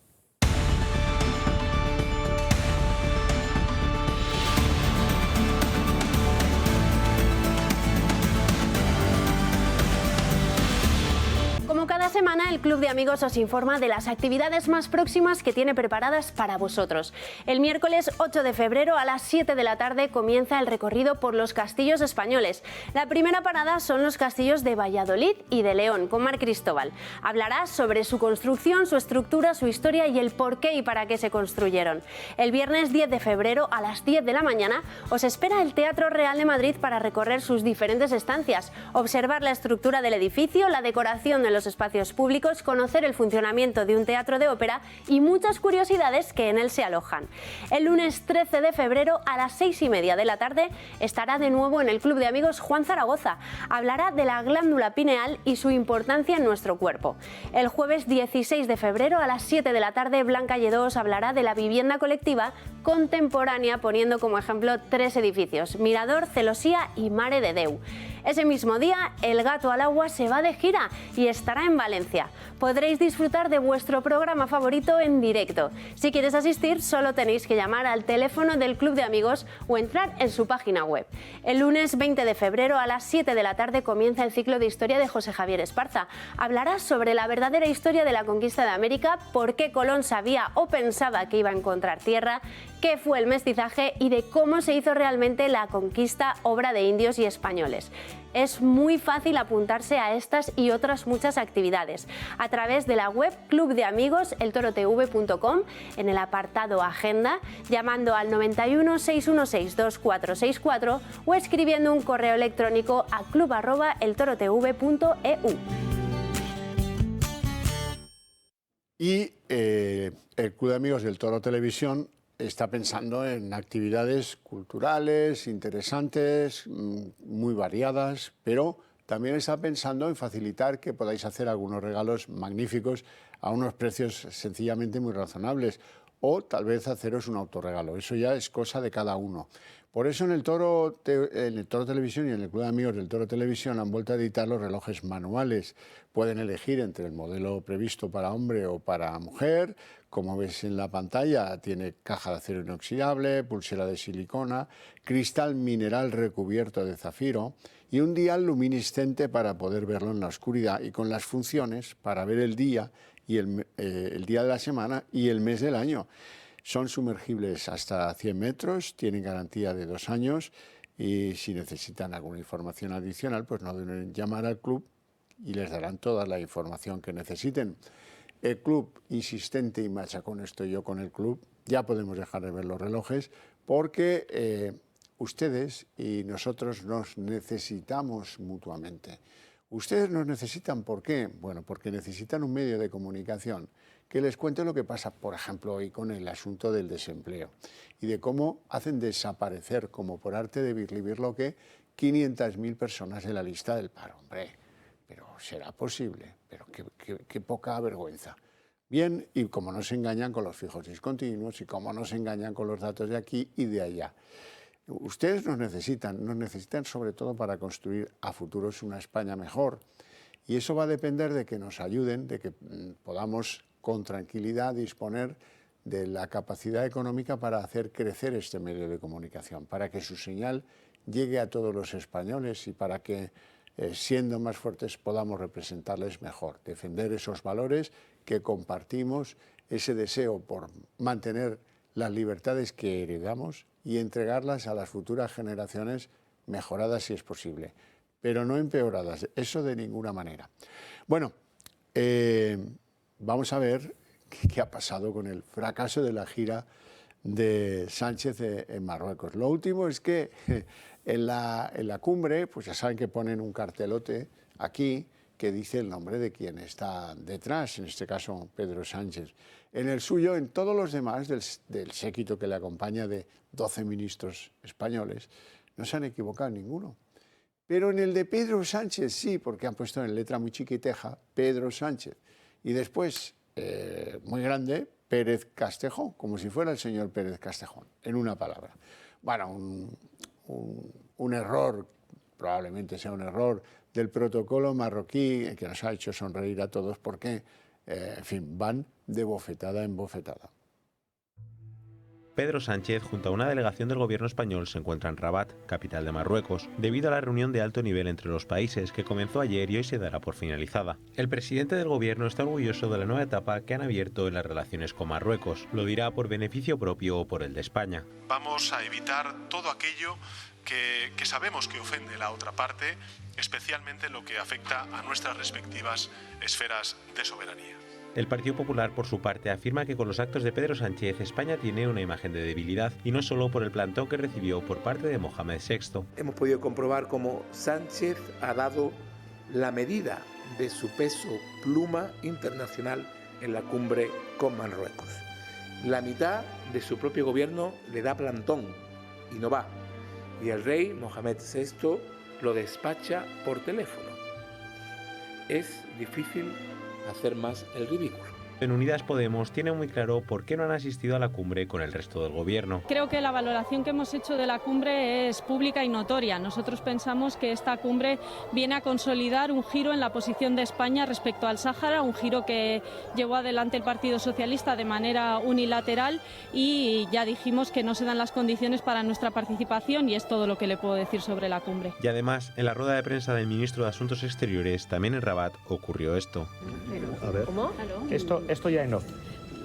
Como cada semana, el Club de Amigos os informa de las actividades más próximas que tiene preparadas para vosotros. El miércoles 8 de febrero a las 7 de la tarde comienza el recorrido por los castillos españoles. La primera parada son los castillos de Valladolid y de León, con Mar Cristóbal. Hablará sobre su construcción, su estructura, su historia y el por qué y para qué se construyeron. El viernes 10 de febrero a las 10 de la mañana os espera el Teatro Real de Madrid para recorrer sus diferentes estancias, observar la estructura del edificio, la decoración de los espacios públicos, conocer el funcionamiento de un teatro de ópera y muchas curiosidades que en él se alojan. El lunes 13 de febrero a las 6:30 de la tarde estará de nuevo en el Club de Amigos Juan Zaragoza. Hablará de la glándula pineal y su importancia en nuestro cuerpo. El jueves 16 de febrero a las 7 de la tarde Blanca Lledó os hablará de la vivienda colectiva contemporánea, poniendo como ejemplo 3 edificios: Mirador, Celosía y Mare de Déu. Ese mismo día, El Gato al Agua se va de gira y estará en Valencia. Podréis disfrutar de vuestro programa favorito en directo. Si quieres asistir, solo tenéis que llamar al teléfono del Club de Amigos o entrar en su página web. El lunes 20 de febrero a las 7 de la tarde comienza el ciclo de historia de José Javier Esparza. Hablará sobre la verdadera historia de la conquista de América, por qué Colón sabía o pensaba que iba a encontrar tierra, qué fue el mestizaje y de cómo se hizo realmente la conquista, obra de indios y españoles. Es muy fácil apuntarse a estas y otras muchas actividades a través de la web clubdeamigos.eltorotv.com, en el apartado Agenda, llamando al 91 616 2464 o escribiendo un correo electrónico a club@eltorotv.eu. Y el Club de Amigos del Toro Televisión está pensando en actividades culturales, interesantes, muy variadas, pero también está pensando en facilitar que podáis hacer algunos regalos magníficos a unos precios sencillamente muy razonables, o tal vez haceros un autorregalo. Eso ya es cosa de cada uno. Por eso en el Toro Televisión y en el Club de Amigos del Toro Televisión han vuelto a editar los relojes manuales. Pueden elegir entre el modelo previsto para hombre o para mujer. Como ves en la pantalla, tiene caja de acero inoxidable, pulsera de silicona, cristal mineral recubierto de zafiro y un dial luminiscente para poder verlo en la oscuridad, y con las funciones para ver el día y el día de la semana y el mes del año. Son sumergibles hasta 100 metros, tienen garantía de 2 años y si necesitan alguna información adicional, pues no deben llamar al club y les darán toda la información que necesiten. El club, insistente y machacón estoy yo con el club, ya podemos dejar de ver los relojes porque ustedes y nosotros nos necesitamos mutuamente. Ustedes nos necesitan, ¿por qué? Bueno, porque necesitan un medio de comunicación que les cuente lo que pasa, por ejemplo, hoy con el asunto del desempleo y de cómo hacen desaparecer, como por arte de birlibirloque, 500.000 personas de la lista del paro. Hombre, pero será posible, pero qué poca vergüenza. Bien, y cómo nos engañan con los fijos discontinuos y cómo nos engañan con los datos de aquí y de allá. Ustedes nos necesitan sobre todo para construir a futuros una España mejor. Y eso va a depender de que nos ayuden, de que podamos con tranquilidad disponer de la capacidad económica para hacer crecer este medio de comunicación, para que su señal llegue a todos los españoles y para que, siendo más fuertes, podamos representarles mejor, defender esos valores que compartimos, ese deseo por mantener las libertades que heredamos y entregarlas a las futuras generaciones mejoradas si es posible. pero no empeoradas, eso de ninguna manera. Bueno, vamos a ver qué ha pasado con el fracaso de la gira de Sánchez en Marruecos. Lo último es que en la cumbre, pues ya saben que ponen un cartelote aquí que dice el nombre de quien está detrás, en este caso Pedro Sánchez. En el suyo, en todos los demás del séquito que le acompaña de 12 ministros españoles, no se han equivocado ninguno. Pero en el de Pedro Sánchez sí, porque han puesto en letra muy chiquiteja Pedro Sánchez. Y después, muy grande, Pérez Castejón, como si fuera el señor Pérez Castejón, en una palabra. Bueno, un error, probablemente sea un error del protocolo marroquí que nos ha hecho sonreír a todos porque, en fin, van de bofetada en bofetada. Pedro Sánchez, junto a una delegación del gobierno español, se encuentra en Rabat, capital de Marruecos, debido a la reunión de alto nivel entre los países que comenzó ayer y hoy se dará por finalizada. El presidente del gobierno está orgulloso de la nueva etapa que han abierto en las relaciones con Marruecos. Lo dirá por beneficio propio o por el de España. Vamos a evitar todo aquello que sabemos que ofende a la otra parte, especialmente lo que afecta a nuestras respectivas esferas de soberanía. El Partido Popular, por su parte, afirma que con los actos de Pedro Sánchez, España tiene una imagen de debilidad, y no solo por el plantón que recibió por parte de Mohamed VI. Hemos podido comprobar cómo Sánchez ha dado la medida de su peso pluma internacional en la cumbre con Marruecos. La mitad de su propio gobierno le da plantón y no va. Y el rey Mohamed VI lo despacha por teléfono. Es difícil hacer más el ridículo. En Unidas Podemos tiene muy claro por qué no han asistido a la cumbre con el resto del gobierno. Creo que la valoración que hemos hecho de la cumbre es pública y notoria. Nosotros pensamos que esta cumbre viene a consolidar un giro en la posición de España respecto al Sáhara, un giro que llevó adelante el Partido Socialista de manera unilateral, y ya dijimos que no se dan las condiciones para nuestra participación, y es todo lo que le puedo decir sobre la cumbre. Y además, en la rueda de prensa del ministro de Asuntos Exteriores, también en Rabat, ocurrió esto. A ver, esto ya no.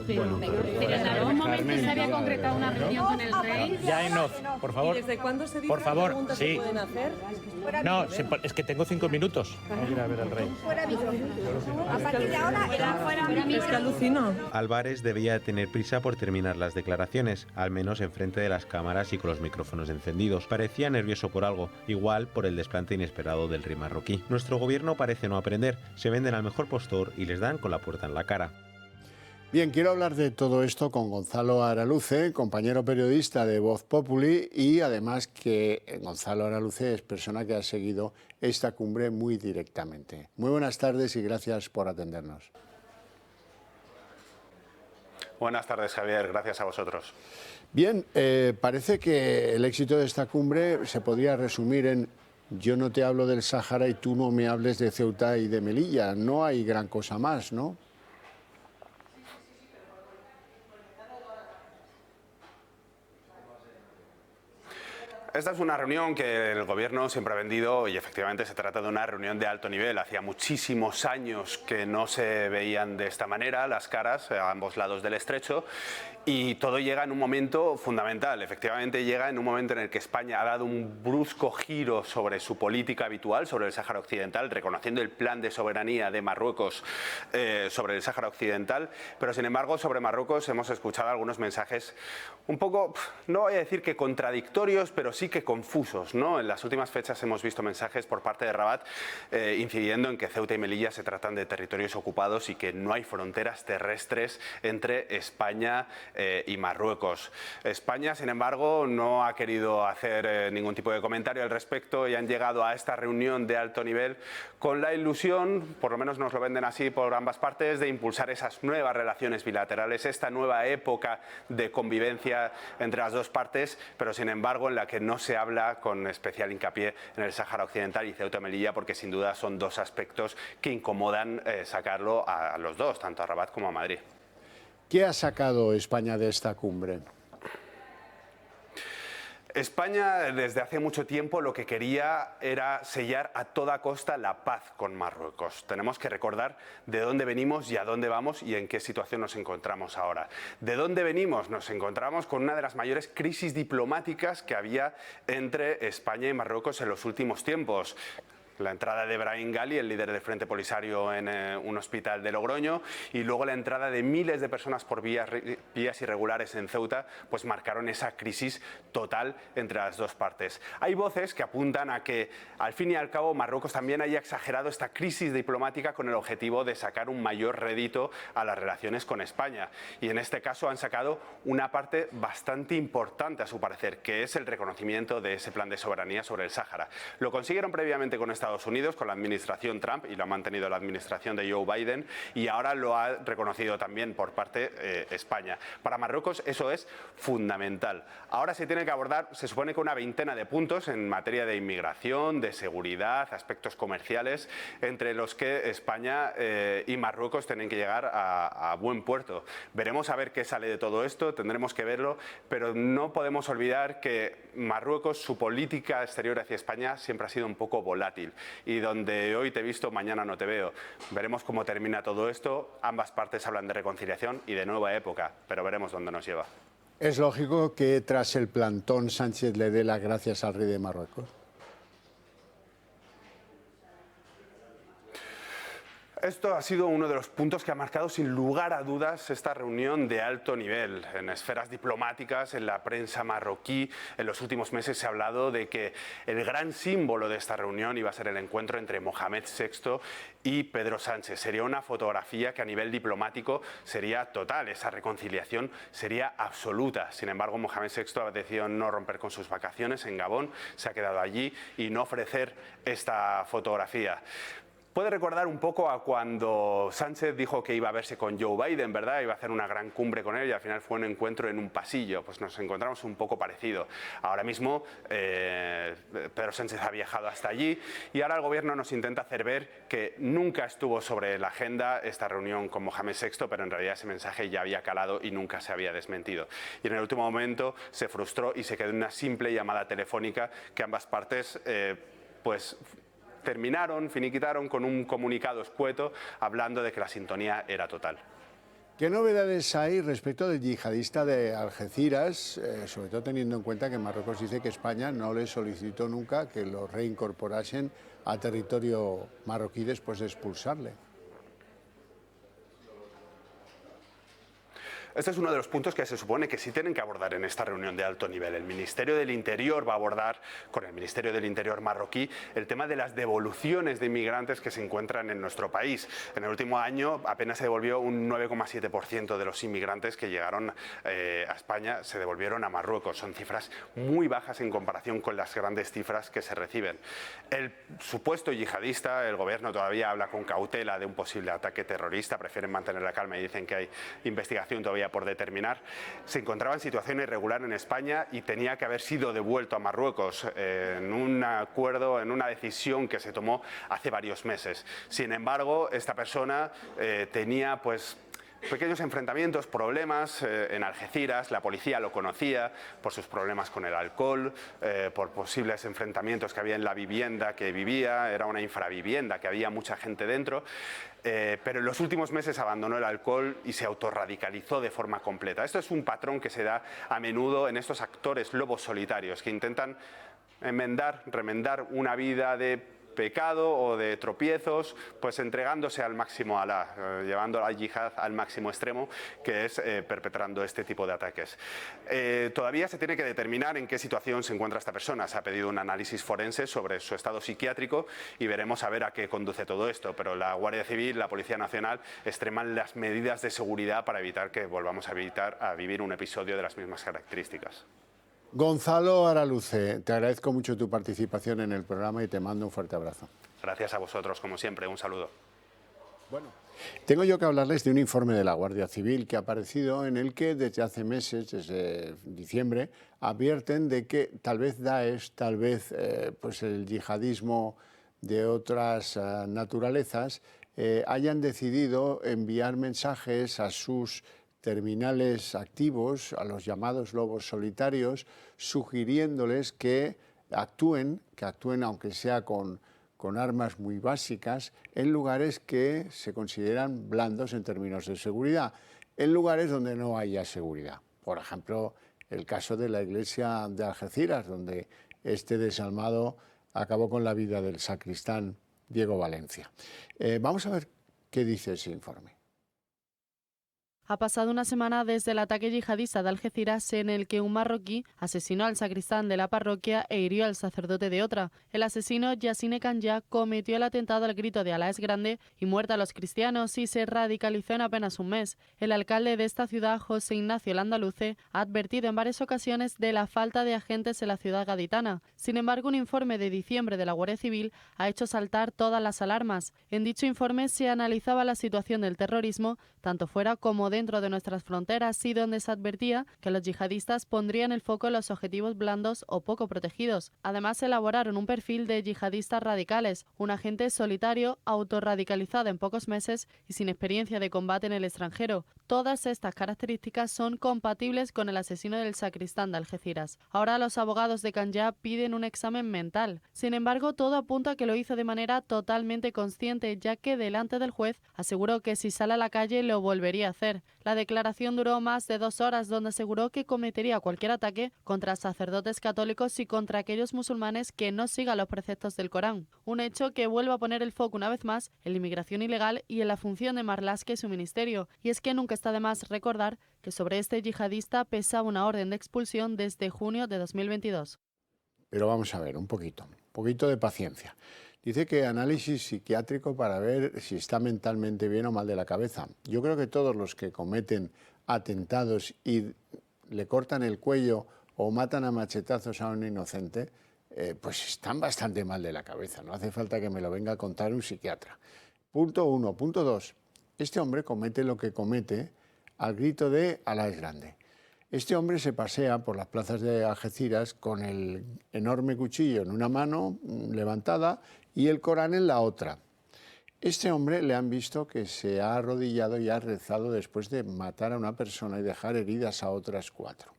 Bueno, pero en algún momento se había concretado una reunión con el rey. Ya en off, por favor. ¿Y desde cuándo se dice por favor, preguntas sí. se pueden hacer? No, es que tengo 5 minutos. Voy a ir a ver al rey. A partir de ahora era fuera micro. Es que alucino. Álvarez debía tener prisa por terminar las declaraciones, al menos enfrente de las cámaras y con los micrófonos encendidos. Parecía nervioso por algo, igual por el desplante inesperado del rey marroquí. Nuestro gobierno parece no aprender, se venden al mejor postor y les dan con la puerta en la cara. Bien, quiero hablar de todo esto con Gonzalo Araluce, compañero periodista de Voz Populi, y además que Gonzalo Araluce es persona que ha seguido esta cumbre muy directamente. Muy buenas tardes y gracias por atendernos. Buenas tardes, Javier. Gracias a vosotros. Bien, parece que el éxito de esta cumbre se podría resumir en: yo no te hablo del Sáhara y tú no me hables de Ceuta y de Melilla. No hay gran cosa más, ¿no? Esta es una reunión que el gobierno siempre ha vendido y efectivamente se trata de una reunión de alto nivel. Hacía muchísimos años que no se veían de esta manera las caras a ambos lados del estrecho, y todo llega en un momento fundamental. Efectivamente llega en un momento en el que España ha dado un brusco giro sobre su política habitual sobre el Sáhara Occidental, reconociendo el plan de soberanía de Marruecos sobre el Sáhara Occidental, pero sin embargo sobre Marruecos hemos escuchado algunos mensajes un poco, no voy a decir que contradictorios, pero sí que confusos, ¿no? En las últimas fechas hemos visto mensajes por parte de Rabat incidiendo en que Ceuta y Melilla se tratan de territorios ocupados y que no hay fronteras terrestres entre España y Marruecos. España, sin embargo, no ha querido hacer ningún tipo de comentario al respecto y han llegado a esta reunión de alto nivel con la ilusión, por lo menos nos lo venden así por ambas partes, de impulsar esas nuevas relaciones bilaterales, esta nueva época de convivencia entre las dos partes, pero sin embargo en la que no se habla con especial hincapié en el Sáhara Occidental y Ceuta y Melilla, porque sin duda son dos aspectos que incomodan sacarlo a los dos, tanto a Rabat como a Madrid. ¿Qué ha sacado España de esta cumbre? España desde hace mucho tiempo lo que quería era sellar a toda costa la paz con Marruecos. Tenemos que recordar de dónde venimos y a dónde vamos y en qué situación nos encontramos ahora. ¿De dónde venimos? Nos encontramos con una de las mayores crisis diplomáticas que había entre España y Marruecos en los últimos tiempos. La entrada de Brahim Gali, el líder del Frente Polisario, en un hospital de Logroño, y luego la entrada de miles de personas por vías irregulares en Ceuta, pues marcaron esa crisis total entre las dos partes. Hay voces que apuntan a que, al fin y al cabo, Marruecos también haya exagerado esta crisis diplomática con el objetivo de sacar un mayor rédito a las relaciones con España. Y en este caso han sacado una parte bastante importante, a su parecer, que es el reconocimiento de ese plan de soberanía sobre el Sáhara. Lo consiguieron previamente con Estados Unidos, con la administración Trump, y lo ha mantenido la administración de Joe Biden, y ahora lo ha reconocido también por parte España. Para Marruecos eso es fundamental. Ahora se tiene que abordar, se supone que una veintena de puntos en materia de inmigración, de seguridad, aspectos comerciales, entre los que España y Marruecos tienen que llegar a buen puerto. Veremos a ver qué sale de todo esto, tendremos que verlo, pero no podemos olvidar que Marruecos, su política exterior hacia España siempre ha sido un poco volátil, y donde hoy te he visto, mañana no te veo. Veremos cómo termina todo esto. Ambas partes hablan de reconciliación y de nueva época, pero veremos dónde nos lleva. Es lógico que tras el plantón Sánchez le dé las gracias al rey de Marruecos. Esto ha sido uno de los puntos que ha marcado sin lugar a dudas esta reunión de alto nivel. En esferas diplomáticas, en la prensa marroquí, en los últimos meses se ha hablado de que el gran símbolo de esta reunión iba a ser el encuentro entre Mohamed VI y Pedro Sánchez. Sería una fotografía que a nivel diplomático sería total, esa reconciliación sería absoluta. Sin embargo, Mohamed VI ha decidido no romper con sus vacaciones en Gabón, se ha quedado allí y no ofrecer esta fotografía. Puede recordar un poco a cuando Sánchez dijo que iba a verse con Joe Biden, ¿verdad? Iba a hacer una gran cumbre con él y al final fue un encuentro en un pasillo. Pues nos encontramos un poco parecido. Ahora mismo Pedro Sánchez ha viajado hasta allí y ahora el gobierno nos intenta hacer ver que nunca estuvo sobre la agenda esta reunión con Mohamed VI, pero en realidad ese mensaje ya había calado y nunca se había desmentido. Y en el último momento se frustró y se quedó en una simple llamada telefónica que ambas partes finiquitaron con un comunicado escueto hablando de que la sintonía era total. ¿Qué novedades hay respecto del yihadista de Algeciras, sobre todo teniendo en cuenta que Marruecos dice que España no le solicitó nunca que lo reincorporasen a territorio marroquí después de expulsarle? Este es uno de los puntos que se supone que sí tienen que abordar en esta reunión de alto nivel. El Ministerio del Interior va a abordar con el Ministerio del Interior marroquí el tema de las devoluciones de inmigrantes que se encuentran en nuestro país. En el último año apenas se devolvió un 9,7% de los inmigrantes que llegaron a España, se devolvieron a Marruecos. Son cifras muy bajas en comparación con las grandes cifras que se reciben. El supuesto yihadista, el gobierno todavía habla con cautela de un posible ataque terrorista, prefieren mantener la calma y dicen que hay investigación todavía por determinar. Se encontraba en situación irregular en España y tenía que haber sido devuelto a Marruecos en un acuerdo, en una decisión que se tomó hace varios meses. Sin embargo, esta persona tenía pequeños enfrentamientos, problemas en Algeciras. La policía lo conocía por sus problemas con el alcohol, por posibles enfrentamientos que había en la vivienda que vivía. Era una infravivienda que había mucha gente dentro, pero en los últimos meses abandonó el alcohol y se autorradicalizó de forma completa. Esto es un patrón que se da a menudo en estos actores lobos solitarios que intentan remendar una vida de pecado o de tropiezos, pues entregándose al máximo a Alá, llevando la yihad al máximo extremo, que es perpetrando este tipo de ataques. Todavía se tiene que determinar en qué situación se encuentra esta persona. Se ha pedido un análisis forense sobre su estado psiquiátrico y veremos a ver a qué conduce todo esto, pero la Guardia Civil, la Policía Nacional extreman las medidas de seguridad para evitar que volvamos a vivir un episodio de las mismas características. Gonzalo Araluce, te agradezco mucho tu participación en el programa y te mando un fuerte abrazo. Gracias a vosotros, como siempre, un saludo. Bueno, tengo yo que hablarles de un informe de la Guardia Civil que ha aparecido en el que desde hace meses, desde diciembre, advierten de que tal vez Daesh, tal vez el yihadismo de otras naturalezas hayan decidido enviar mensajes a sus terminales activos, a los llamados lobos solitarios, sugiriéndoles que actúen aunque sea con armas muy básicas, en lugares que se consideran blandos en términos de seguridad, en lugares donde no haya seguridad. Por ejemplo, el caso de la iglesia de Algeciras, donde este desalmado acabó con la vida del sacristán Diego Valencia. Vamos a ver qué dice ese informe. Ha pasado una semana desde el ataque yihadista de Algeciras en el que un marroquí asesinó al sacristán de la parroquia e hirió al sacerdote de otra. El asesino, Yassine Kanja, cometió el atentado al grito de Alá es grande y muerta a los cristianos y se radicalizó en apenas un mes. El alcalde de esta ciudad, José Ignacio Landaluce, ha advertido en varias ocasiones de la falta de agentes en la ciudad gaditana. Sin embargo, un informe de diciembre de la Guardia Civil ha hecho saltar todas las alarmas. En dicho informe se analizaba la situación del terrorismo, tanto fuera como dentro de nuestras fronteras, y donde se advertía que los yihadistas pondrían el foco en los objetivos blandos o poco protegidos. Además, elaboraron un perfil de yihadistas radicales, un agente solitario, autorradicalizado en pocos meses y sin experiencia de combate en el extranjero. Todas estas características son compatibles con el asesino del sacristán de Algeciras. Ahora los abogados de Kanja piden un examen mental. Sin embargo, todo apunta a que lo hizo de manera totalmente consciente, ya que delante del juez aseguró que si sale a la calle lo volvería a hacer. La declaración duró más de 2 horas, donde aseguró que cometería cualquier ataque contra sacerdotes católicos y contra aquellos musulmanes que no sigan los preceptos del Corán. Un hecho que vuelve a poner el foco una vez más en la inmigración ilegal y en la función de Marlaska y su ministerio. Y es que nunca está de más recordar que sobre este yihadista pesaba una orden de expulsión desde junio de 2022. Pero vamos a ver, un poquito de paciencia. Dice que análisis psiquiátrico para ver si está mentalmente bien o mal de la cabeza. Yo creo que todos los que cometen atentados y le cortan el cuello o matan a machetazos a un inocente, pues están bastante mal de la cabeza. No hace falta que me lo venga a contar un psiquiatra. Punto 1. Punto 2. Este hombre comete lo que comete al grito de Alá es grande. Este hombre se pasea por las plazas de Algeciras con el enorme cuchillo en una mano levantada y el Corán en la otra. Este hombre le han visto que se ha arrodillado y ha rezado después de matar a una persona y dejar heridas a otras 4.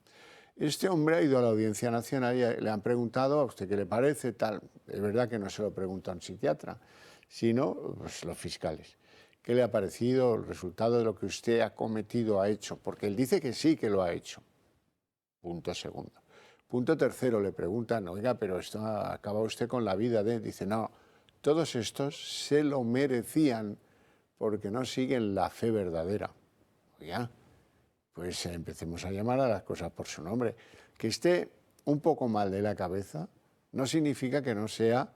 Este hombre ha ido a la Audiencia Nacional y le han preguntado a usted qué le parece, tal. Es verdad que no se lo pregunta a un psiquiatra, sino pues, los fiscales. ¿Qué le ha parecido el resultado de lo que usted ha cometido, ha hecho? Porque él dice que sí que lo ha hecho. Punto segundo. Punto tercero, le preguntan, oiga, pero esto acaba usted con la vida de... Dice, no, todos estos se lo merecían porque no siguen la fe verdadera. Oiga, pues empecemos a llamar a las cosas por su nombre. Que esté un poco mal de la cabeza no significa que no sea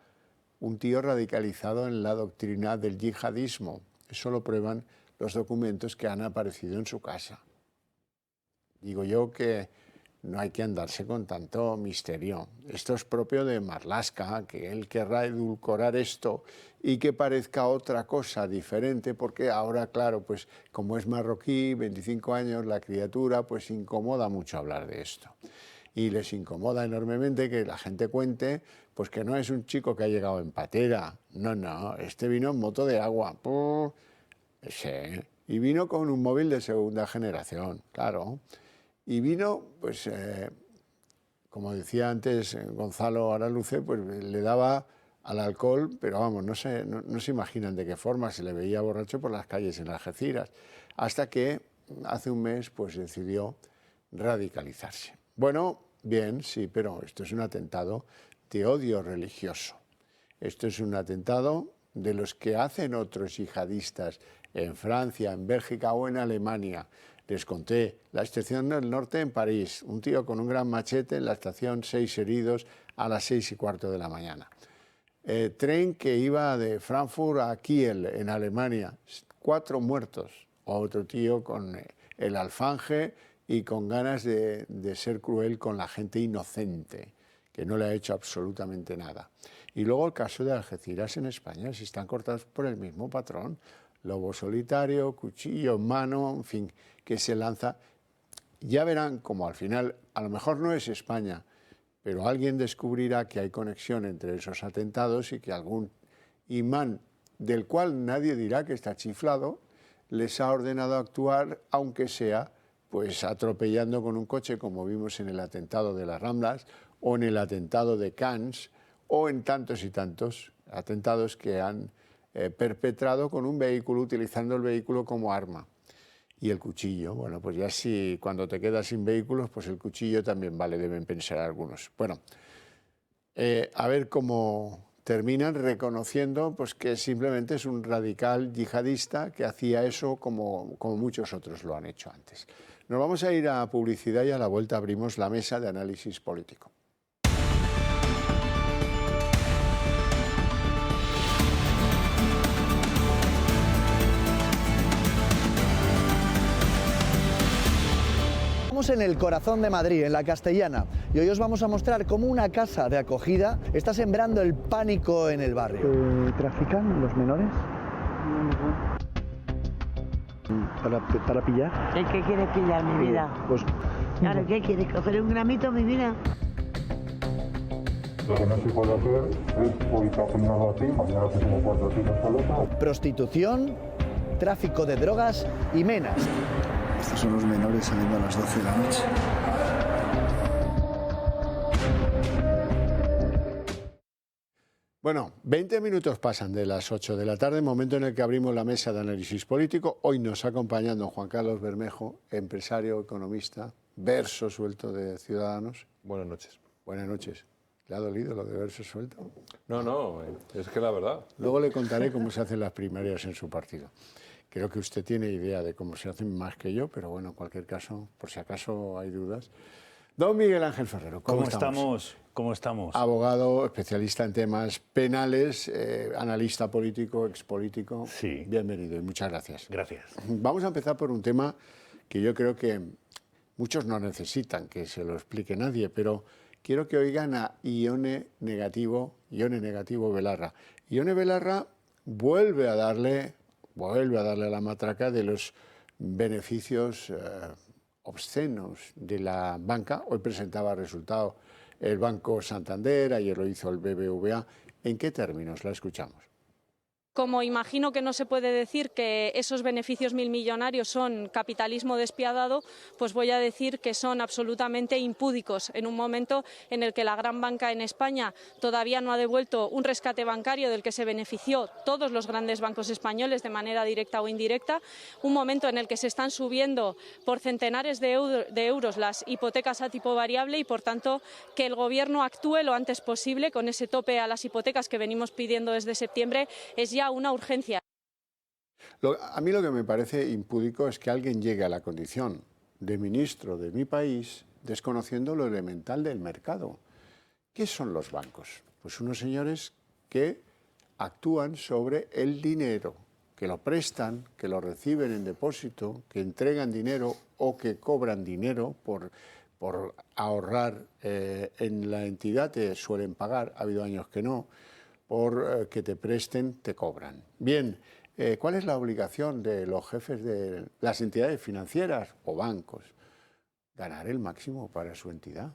un tío radicalizado en la doctrina del yihadismo. Eso lo prueban los documentos que han aparecido en su casa. Digo yo que no hay que andarse con tanto misterio. Esto es propio de Marlaska, que él querrá edulcorar esto y que parezca otra cosa diferente, porque ahora, claro, pues como es marroquí, 25 años, la criatura, pues incomoda mucho hablar de esto. Y les incomoda enormemente que la gente cuente pues que no es un chico que ha llegado en patera. No, este vino en moto de agua. Sí. Y vino con un móvil de segunda generación, claro. Y vino, pues, como decía antes Gonzalo Araluce, pues le daba al alcohol, pero vamos, no se imaginan de qué forma se le veía borracho por las calles en Algeciras, hasta que hace un mes pues decidió radicalizarse. Bueno, bien, sí, pero esto es un atentado de odio religioso. Esto es un atentado de los que hacen otros yihadistas en Francia, en Bélgica o en Alemania. Les conté la estación del norte en París, un tío con un gran machete en la estación, 6 heridos a las 6:15 de la mañana. Tren que iba de Frankfurt a Kiel, en Alemania, 4 muertos. Otro tío con el alfanje y con ganas de ser cruel con la gente inocente, que no le ha hecho absolutamente nada. Y luego el caso de Algeciras en España, si están cortados por el mismo patrón, lobo solitario, cuchillo en mano, en fin, que se lanza. Ya verán como al final, a lo mejor no es España, pero alguien descubrirá que hay conexión entre esos atentados y que algún imán, del cual nadie dirá que está chiflado, les ha ordenado actuar, aunque sea pues atropellando con un coche, como vimos en el atentado de las Ramblas, o en el atentado de Cannes, o en tantos y tantos atentados que han perpetrado con un vehículo, utilizando el vehículo como arma. Y el cuchillo, bueno, pues ya si cuando te quedas sin vehículos, pues el cuchillo también vale, deben pensar algunos. Bueno, A ver cómo terminan reconociendo pues, que simplemente es un radical yihadista que hacía eso como muchos otros lo han hecho antes. Nos vamos a ir a publicidad y a la vuelta abrimos la mesa de análisis político. Estamos en el corazón de Madrid, en la Castellana, y hoy os vamos a mostrar cómo una casa de acogida está sembrando el pánico en el barrio. ¿Trafican los menores? ¿Para pillar? ¿Qué quieres pillar, mi vida? Pues, claro, ¿qué quieres? ¿Coger un gramito, mi vida? Lo que no se puede hacer es hoy está poniendo así, mañana hacemos 4 tiros solos. Prostitución, tráfico de drogas y menas. Estos son los menores saliendo a las 12 de la noche. Bueno, 20 minutos pasan de las 8 de la tarde, momento en el que abrimos la mesa de análisis político. Hoy nos acompaña don Juan Carlos Bermejo, empresario, economista, verso suelto de Ciudadanos. Buenas noches. Buenas noches. ¿Le ha dolido lo de verso suelto? No, es que la verdad. Luego le contaré cómo se hacen las primarias en su partido. Creo que usted tiene idea de cómo se hacen más que yo, pero bueno, en cualquier caso, por si acaso hay dudas. Don Miguel Ángel Ferrero, ¿cómo estamos? ¿Cómo estamos? Abogado, especialista en temas penales, analista político, expolítico. Sí. Bienvenido y muchas gracias. Gracias. Vamos a empezar por un tema que yo creo que muchos no necesitan que se lo explique nadie, pero quiero que oigan a Ione Negativo Belarra. Ione Belarra vuelve a darle la matraca de los beneficios obscenos de la banca. Hoy presentaba resultado el Banco Santander, ayer lo hizo el BBVA. ¿En qué términos la escuchamos? Como imagino que no se puede decir que esos beneficios milmillonarios son capitalismo despiadado, pues voy a decir que son absolutamente impúdicos en un momento en el que la gran banca en España todavía no ha devuelto un rescate bancario del que se benefició todos los grandes bancos españoles de manera directa o indirecta, un momento en el que se están subiendo por centenares de euros las hipotecas a tipo variable y, por tanto, que el Gobierno actúe lo antes posible con ese tope a las hipotecas que venimos pidiendo desde septiembre es ya una urgencia. A mí lo que me parece impúdico es que alguien llegue a la condición de ministro de mi país desconociendo lo elemental del mercado. ¿Qué son los bancos? Pues unos señores que actúan sobre el dinero, que lo prestan, que lo reciben en depósito, que entregan dinero o que cobran dinero por ahorrar en la entidad, te suelen pagar, ha habido años que no, por que te presten, te cobran. Bien, ¿cuál es la obligación de los jefes de las entidades financieras o bancos? Ganar el máximo para su entidad.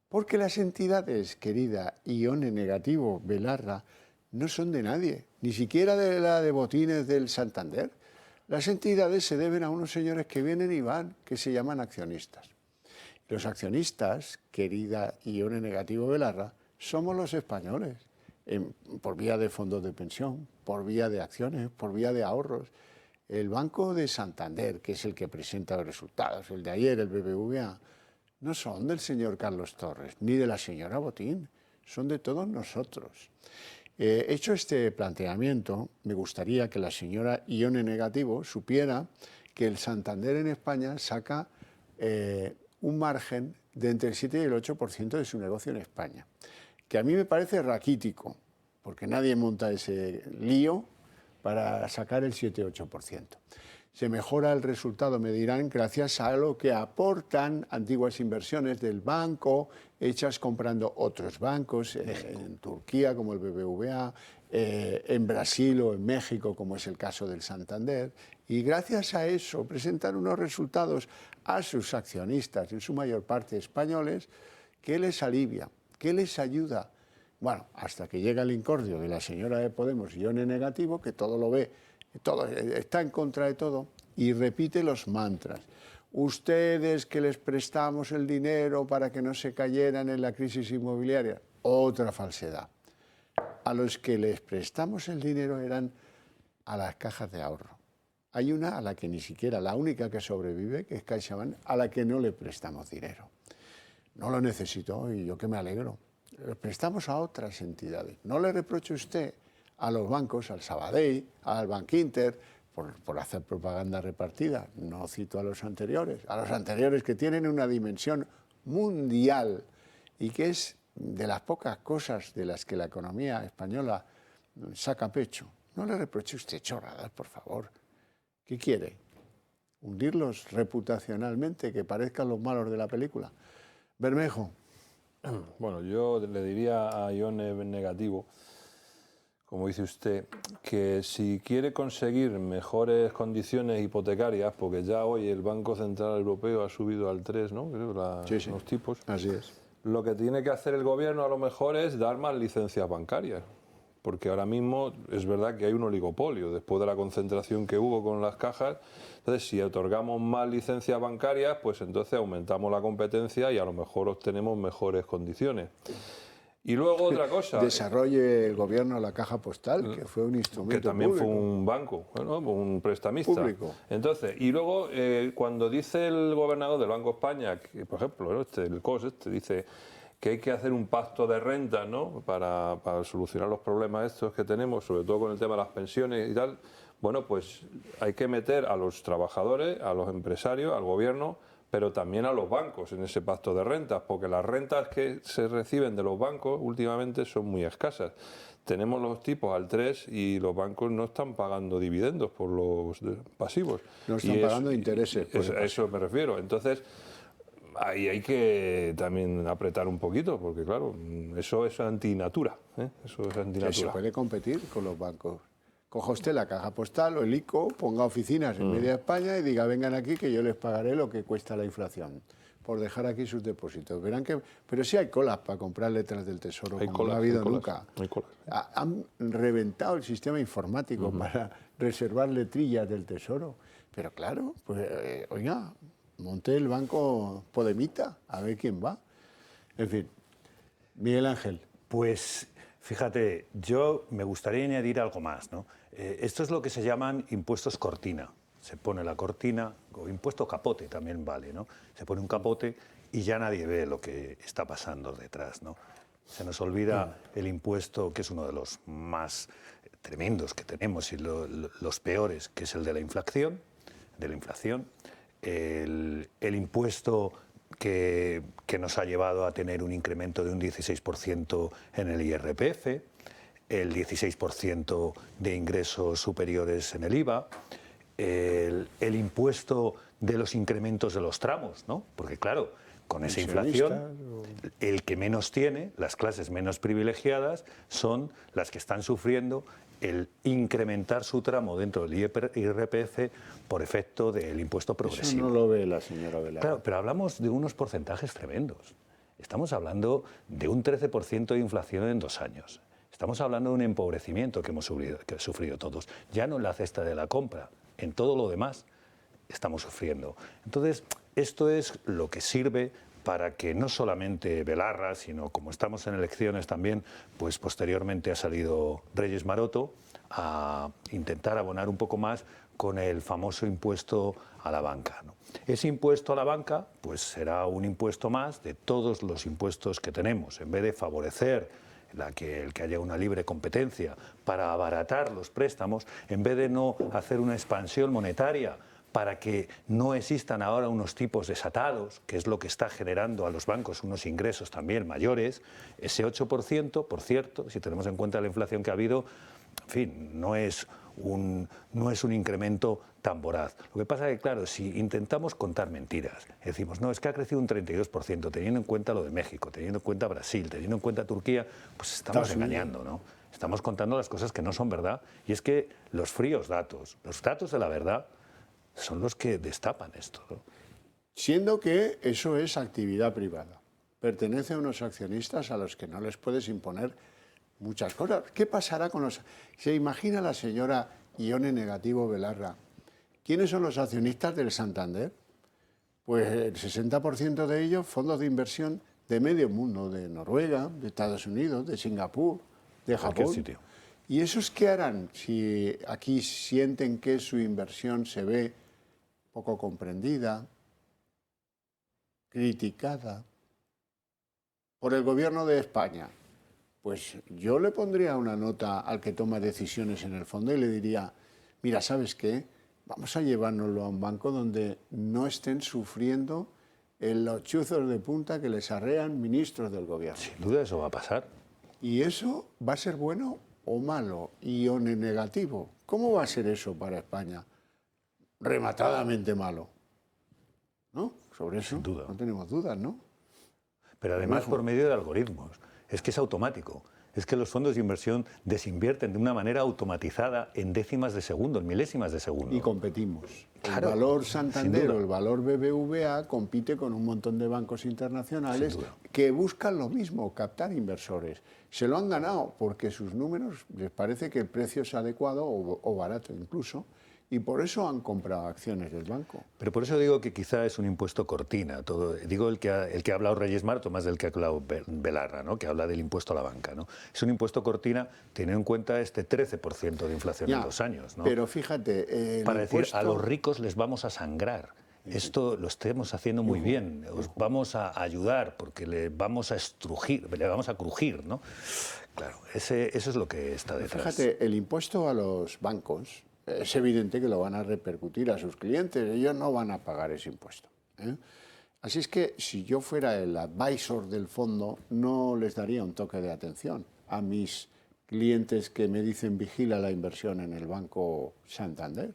Porque las entidades, querida Ione Negativo Belarra, no son de nadie, ni siquiera de la de botines del Santander. Las entidades se deben a unos señores que vienen y van, que se llaman accionistas. Los accionistas, querida Ione Negativo Belarra, somos los españoles. Por vía de fondos de pensión, por vía de acciones, por vía de ahorros. El Banco de Santander, que es el que presenta los resultados, el de ayer, el BBVA, no son del señor Carlos Torres, ni de la señora Botín, son de todos nosotros. Hecho este planteamiento, me gustaría que la señora Ione Negativo supiera que el Santander en España saca un margen de entre el 7 y el 8% de su negocio en España, que a mí me parece raquítico, porque nadie monta ese lío para sacar el 7-8%. Se mejora el resultado, me dirán, gracias a lo que aportan antiguas inversiones del banco, hechas comprando otros bancos, en Turquía como el BBVA, en Brasil o en México como es el caso del Santander, y gracias a eso presentan unos resultados a sus accionistas, en su mayor parte españoles, que les alivia, que les ayuda. Bueno, hasta que llega el incordio de la señora de Podemos, Ione Negativo, que todo lo ve, todo, está en contra de todo y repite los mantras. Ustedes que les prestamos el dinero para que no se cayeran en la crisis inmobiliaria. Otra falsedad. A los que les prestamos el dinero eran a las cajas de ahorro. Hay una a la que ni siquiera, la única que sobrevive, que es CaixaBank, a la que no le prestamos dinero. No lo necesito y yo que me alegro. los prestamos a otras entidades. No le reproche usted a los bancos, al Sabadell, al Bankinter, por hacer propaganda repartida. No cito a los anteriores que tienen una dimensión mundial y que es de las pocas cosas de las que la economía española saca pecho. No le reproche usted chorradas, por favor. ¿Qué quiere? ¿Hundirlos reputacionalmente, que parezcan los malos de la película? Bermejo. Bueno, yo le diría a Ione Negativo, como dice usted, que si quiere conseguir mejores condiciones hipotecarias, porque ya hoy el Banco Central Europeo ha subido al 3, ¿no? Creo, los tipos. Así es. Lo que tiene que hacer el gobierno a lo mejor es dar más licencias bancarias, porque ahora mismo es verdad que hay un oligopolio después de la concentración que hubo con las cajas. Entonces, si otorgamos más licencias bancarias, pues entonces aumentamos la competencia y a lo mejor obtenemos mejores condiciones. Y luego otra cosa. Desarrolle el gobierno la caja postal, que fue un instrumento que también público. Fue un banco, ¿no? Un prestamista. Público. Entonces, y luego cuando dice el gobernador del Banco de España, que, por ejemplo, ¿no? el COS dice que hay que hacer un pacto de renta, ¿no? para solucionar los problemas estos que tenemos, sobre todo con el tema de las pensiones y tal. Bueno, pues hay que meter a los trabajadores, a los empresarios, al gobierno, pero también a los bancos en ese pacto de rentas, porque las rentas que se reciben de los bancos últimamente son muy escasas. Tenemos los tipos al 3 y los bancos no están pagando dividendos por los pasivos. No están pagando intereses. A eso me refiero. Entonces, ahí hay que también apretar un poquito, porque claro, eso es antinatura. Eso es antinatura. Que se puede competir con los bancos. Coja usted la caja postal o el ICO, ponga oficinas en media España y diga, vengan aquí que yo les pagaré lo que cuesta la inflación, por dejar aquí sus depósitos. Verán que, pero sí hay colas para comprar letras del Tesoro, como no ha habido nunca. Han reventado el sistema informático para reservar letrillas del Tesoro. Pero claro, pues oiga, monte el banco Podemita, a ver quién va. En fin, Miguel Ángel. Pues fíjate, yo me gustaría añadir algo más, ¿no? Esto es lo que se llaman impuestos cortina. Se pone la cortina, o impuesto capote también vale, ¿no? Se pone un capote y ya nadie ve lo que está pasando detrás, ¿no? Se nos olvida el impuesto, que es uno de los más tremendos que tenemos y los peores, que es el de la inflación, el impuesto que nos ha llevado a tener un incremento de un 16% en el IRPF, el 16% de ingresos superiores en el IVA, el impuesto de los incrementos de los tramos, ¿no? Porque claro, con esa inflación, el que menos tiene, las clases menos privilegiadas, son las que están sufriendo el incrementar su tramo dentro del IRPF por efecto del impuesto progresivo. Eso no lo ve la señora Velarde. Claro, pero hablamos de unos porcentajes tremendos. Estamos hablando de un 13% de inflación en 2 años. Estamos hablando de un empobrecimiento que hemos sufrido todos. Ya no en la cesta de la compra, en todo lo demás estamos sufriendo. Entonces, esto es lo que sirve para que no solamente Belarra, sino como estamos en elecciones también, pues posteriormente ha salido Reyes Maroto a intentar abonar un poco más con el famoso impuesto a la banca, ¿no? Ese impuesto a la banca pues será un impuesto más de todos los impuestos que tenemos. En vez de favorecer el que haya una libre competencia para abaratar los préstamos, en vez de no hacer una expansión monetaria para que no existan ahora unos tipos desatados, que es lo que está generando a los bancos unos ingresos también mayores, ese 8%, por cierto, si tenemos en cuenta la inflación que ha habido, en fin, no es un incremento tan voraz. Lo que pasa es que, claro, si intentamos contar mentiras, decimos, no, es que ha crecido un 32%, teniendo en cuenta lo de México, teniendo en cuenta Brasil, teniendo en cuenta Turquía, pues estamos engañando, ¿no? Estamos contando las cosas que no son verdad. Y es que los fríos datos, los datos de la verdad, son los que destapan esto, ¿no? Siendo que eso es actividad privada. Pertenece a unos accionistas a los que no les puedes imponer muchas cosas. ¿Qué pasará con los...? ¿Se imagina la señora Ione Negativo Belarra? ¿Quiénes son los accionistas del Santander? Pues el 60% de ellos, fondos de inversión de medio mundo, de Noruega, de Estados Unidos, de Singapur, de Japón. Sitio. ¿Y esos qué harán si aquí sienten que su inversión se ve poco comprendida, criticada, por el gobierno de España, pues yo le pondría una nota al que toma decisiones en el fondo y le diría, mira, ¿sabes qué? Vamos a llevárnoslo a un banco donde no estén sufriendo los chuzos de punta que les arrean ministros del gobierno. Sin duda eso va a pasar. ¿Y eso va a ser bueno o malo? ¿Y o negativo? ¿Cómo va a ser eso para España? Rematadamente malo. ¿No? Sobre eso no tenemos dudas, ¿no? Pero además por medio de algoritmos. Es que es automático. Es que los fondos de inversión desinvierten de una manera automatizada en décimas de segundo, en milésimas de segundo. Y competimos. Claro, el valor Santander o el valor BBVA compite con un montón de bancos internacionales que buscan lo mismo, captar inversores. Se lo han ganado porque sus números les parece que el precio es adecuado o barato incluso, y por eso han comprado acciones del banco. Pero por eso digo que quizá es un impuesto cortina. Digo el que ha hablado Reyes Marto más del que ha hablado Belarra, ¿no? Que habla del impuesto a la banca, ¿no? Es un impuesto cortina teniendo en cuenta este 13% de inflación en 2 años, ¿no? Pero fíjate... Para decir, a los ricos les vamos a sangrar. Esto lo estemos haciendo muy bien. Os vamos a ayudar porque le vamos a crujir, ¿no? Claro, eso es lo que está detrás. Fíjate, el impuesto a los bancos... Es evidente que lo van a repercutir a sus clientes, ellos no van a pagar ese impuesto, ¿eh? Así es que si yo fuera el advisor del fondo, no les daría un toque de atención a mis clientes que me dicen vigila la inversión en el Banco Santander.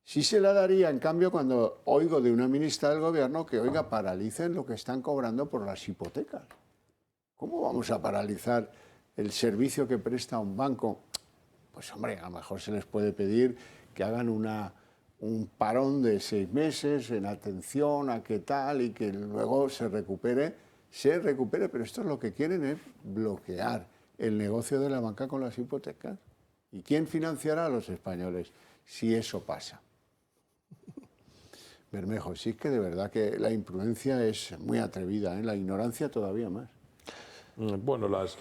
Sí se la daría, en cambio, cuando oigo de una ministra del Gobierno que, oiga, paralicen lo que están cobrando por las hipotecas. ¿Cómo vamos a paralizar el servicio que presta un banco? Pues hombre, a lo mejor se les puede pedir que hagan un parón de 6 meses en atención a qué tal y que luego se recupere, pero esto es lo que quieren es bloquear el negocio de la banca con las hipotecas. ¿Y quién financiará a los españoles si eso pasa? Bermejo, sí que de verdad que la imprudencia es muy atrevida, ¿eh? La ignorancia todavía más. Bueno, las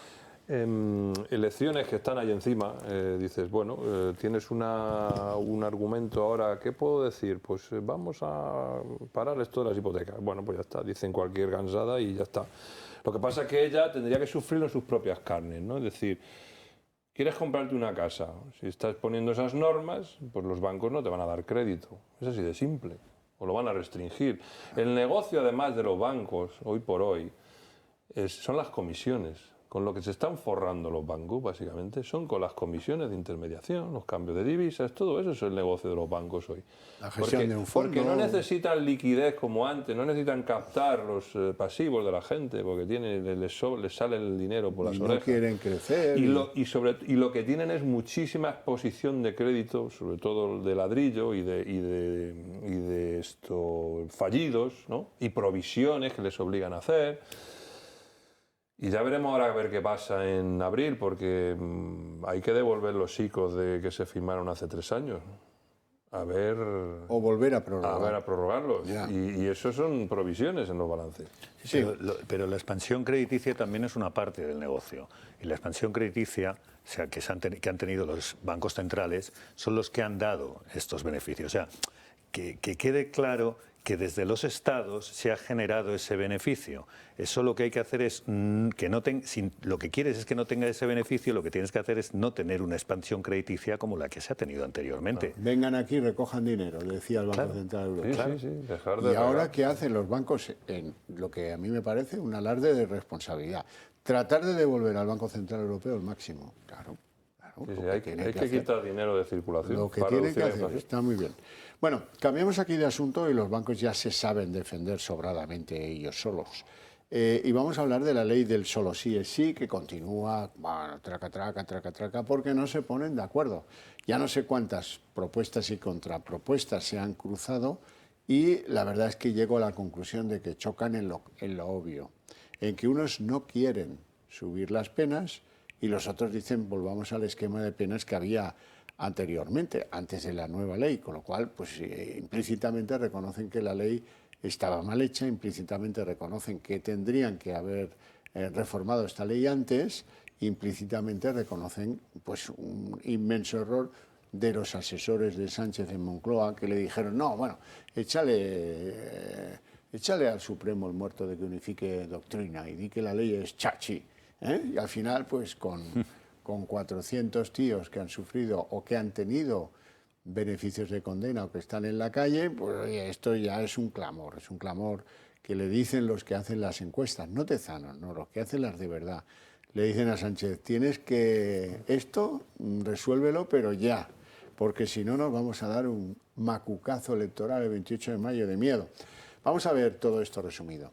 elecciones que están ahí encima, dices, bueno, tienes un argumento ahora, ¿qué puedo decir? Pues vamos a parar esto de las hipotecas. Bueno, pues ya está, dicen cualquier gansada y ya está. Lo que pasa es que ella tendría que sufrirlo en sus propias carnes, ¿no? Es decir, quieres comprarte una casa, si estás poniendo esas normas, pues los bancos no te van a dar crédito. Es así de simple, o lo van a restringir. El negocio, además de los bancos, hoy por hoy, son las comisiones. Con lo que se están forrando los bancos, básicamente, son con las comisiones de intermediación, los cambios de divisas, todo eso es el negocio de los bancos hoy. La gestión de un fondo. Porque no necesitan liquidez como antes, no necesitan captar los pasivos de la gente, porque les sale el dinero por las orejas. No quieren crecer. Y lo que tienen es muchísima exposición de crédito, sobre todo de ladrillo y de fallidos, ¿no? Y provisiones que les obligan a hacer. Y ya veremos ahora a ver qué pasa en abril, porque hay que devolver los ICOs de que se firmaron hace 3 años. A ver... O volver a prorrogar. A ver a prorrogarlos. Y eso son provisiones en los balances. Sí. Pero la expansión crediticia también es una parte del negocio. Y la expansión crediticia, o sea, que han tenido los bancos centrales, son los que han dado estos beneficios. O sea, que quede claro que desde los estados se ha generado ese beneficio. Eso lo que hay que hacer es que lo que quieres es que no tenga ese beneficio, lo que tienes que hacer es no tener una expansión crediticia como la que se ha tenido anteriormente. Claro. Vengan aquí y recojan dinero, le decía el Banco Central Europeo. Claro. Sí, dejar de y ahora, ¿qué hacen los bancos? En lo que a mí me parece un alarde de responsabilidad. Tratar de devolver al Banco Central Europeo el máximo. Claro. Sí, hay que quitar dinero de circulación. Lo que tienen que hacer, está muy bien. Bueno, cambiamos aquí de asunto y los bancos ya se saben defender sobradamente ellos solos. Y vamos a hablar de la ley del solo sí es sí, que continúa, bueno, traca, porque no se ponen de acuerdo. Ya no sé cuántas propuestas y contrapropuestas se han cruzado y la verdad es que llego a la conclusión de que chocan en lo obvio, en que unos no quieren subir las penas y los otros dicen volvamos al esquema de penas que había anteriormente, antes de la nueva ley, con lo cual pues implícitamente reconocen que la ley estaba mal hecha, implícitamente reconocen que tendrían que haber reformado esta ley antes, implícitamente reconocen pues un inmenso error de los asesores de Sánchez en Moncloa que le dijeron, no, bueno, échale Échale al Supremo el muerto de que unifique doctrina y di que la ley es chachi. Y al final, pues con 400 tíos que han sufrido o que han tenido beneficios de condena o que están en la calle, pues oye, esto ya es un clamor que le dicen los que hacen las encuestas, no tezanos, no, los que hacen las de verdad. Le dicen a Sánchez, tienes que esto, resuélvelo, pero ya, porque si no nos vamos a dar un macucazo electoral el 28 de mayo de miedo. Vamos a ver todo esto resumido.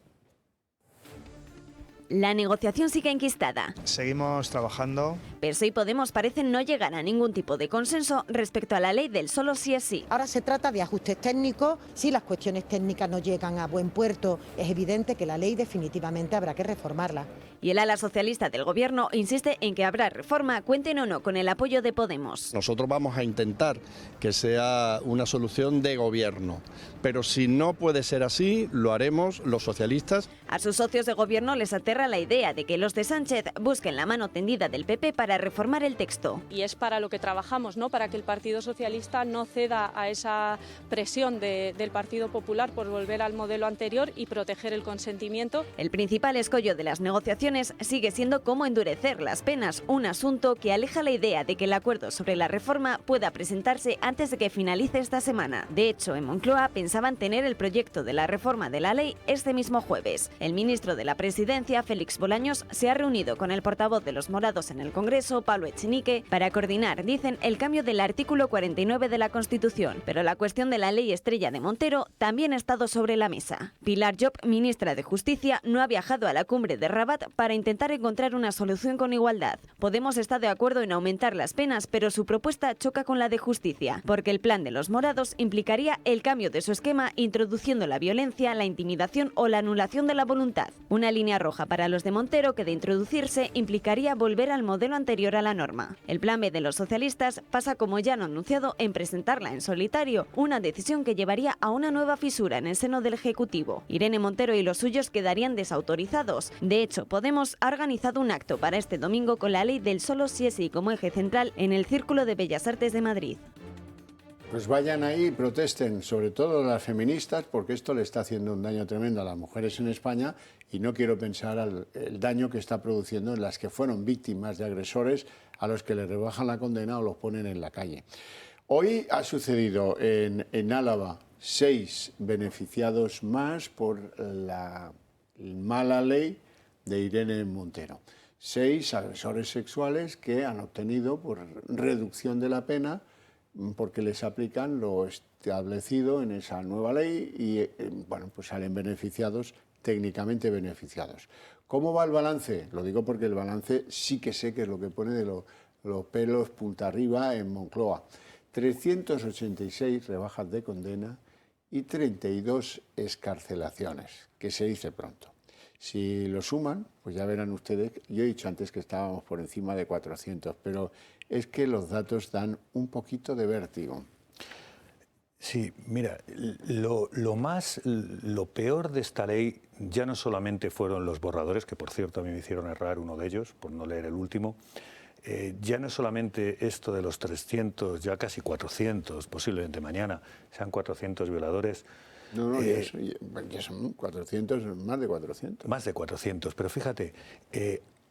La negociación sigue enquistada. Seguimos trabajando. PSOE y Podemos parecen no llegar a ningún tipo de consenso respecto a la ley del solo sí es sí. Ahora se trata de ajustes técnicos. Si las cuestiones técnicas no llegan a buen puerto, es evidente que la ley definitivamente habrá que reformarla. Y el ala socialista del Gobierno insiste en que habrá reforma, cuenten o no con el apoyo de Podemos. Nosotros vamos a intentar que sea una solución de gobierno, pero si no puede ser así, lo haremos los socialistas. A sus socios de Gobierno les aterra la idea de que los de Sánchez busquen la mano tendida del PP para reformar el texto. Y es para lo que trabajamos, ¿no? Para que el Partido Socialista no ceda a esa presión del Partido Popular por volver al modelo anterior y proteger el consentimiento. El principal escollo de las negociaciones sigue siendo cómo endurecer las penas, un asunto que aleja la idea de que el acuerdo sobre la reforma pueda presentarse antes de que finalice esta semana. De hecho, en Moncloa pensaban tener el proyecto de la reforma de la ley este mismo jueves. El ministro de la Presidencia, Félix Bolaños, se ha reunido con el portavoz de los morados en el Congreso, Pablo Echenique, para coordinar, dicen, el cambio del artículo 49 de la Constitución. Pero la cuestión de la ley estrella de Montero también ha estado sobre la mesa. Pilar Llop, ministra de Justicia, no ha viajado a la cumbre de Rabat para intentar encontrar una solución con igualdad. Podemos está de acuerdo en aumentar las penas, pero su propuesta choca con la de Justicia, porque el plan de los morados implicaría el cambio de su esquema introduciendo la violencia, la intimidación o la anulación de la voluntad. Una línea roja para los de Montero que de introducirse implicaría volver al modelo anterior a la norma. El plan B de los socialistas pasa, como ya han anunciado, en presentarla en solitario, una decisión que llevaría a una nueva fisura en el seno del Ejecutivo. Irene Montero y los suyos quedarían desautorizados. De hecho, Podemos ha organizado un acto para este domingo con la ley del solo sí es sí como eje central en el Círculo de Bellas Artes de Madrid. Pues vayan ahí y protesten, sobre todo las feministas, porque esto le está haciendo un daño tremendo a las mujeres en España y no quiero pensar el daño que está produciendo en las que fueron víctimas de agresores a los que les rebajan la condena o los ponen en la calle. Hoy ha sucedido en Álava 6 beneficiados más por la mala ley de Irene Montero. 6 agresores sexuales que han obtenido por reducción de la pena porque les aplican lo establecido en esa nueva ley y bueno, pues salen beneficiados, técnicamente beneficiados. ¿Cómo va el balance? Lo digo porque el balance sí que sé que es lo que pone de los pelos punta arriba en Moncloa. 386 rebajas de condena y 32 excarcelaciones, que se dice pronto. Si lo suman, pues ya verán ustedes, yo he dicho antes que estábamos por encima de 400, pero es que los datos dan un poquito de vértigo. Sí, mira, lo peor de esta ley ya no solamente fueron los borradores, que por cierto a mí me hicieron errar uno de ellos, por no leer el último, ya no es solamente esto de los 300, ya casi 400, posiblemente mañana sean 400 violadores. No, ya son 400, más de 400. Más de 400, pero fíjate,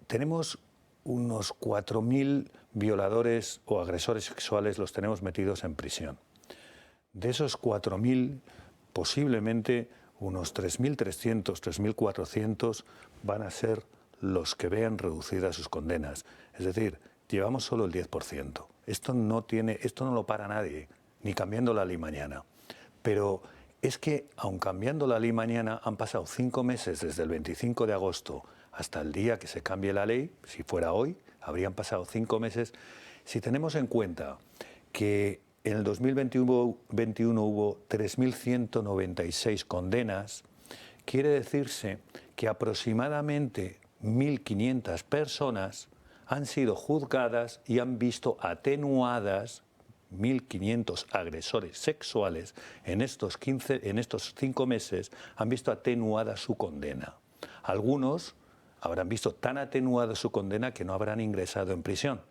tenemos unos 4.000 violadores o agresores sexuales, los tenemos metidos en prisión. De esos 4.000, posiblemente unos 3.300, 3.400 van a ser los que vean reducidas sus condenas. Es decir, llevamos solo el 10%. Esto no lo para nadie, ni cambiando la ley mañana. Pero es que, aun cambiando la ley mañana, han pasado 5 meses desde el 25 de agosto hasta el día que se cambie la ley. Si fuera hoy, habrían pasado 5 meses. Si tenemos en cuenta que en el 2021 hubo 3.196 condenas, quiere decirse que aproximadamente 1.500 personas han sido juzgadas y han visto atenuadas 1.500 agresores sexuales en estos 5 meses han visto atenuada su condena. Algunos habrán visto tan atenuada su condena que no habrán ingresado en prisión.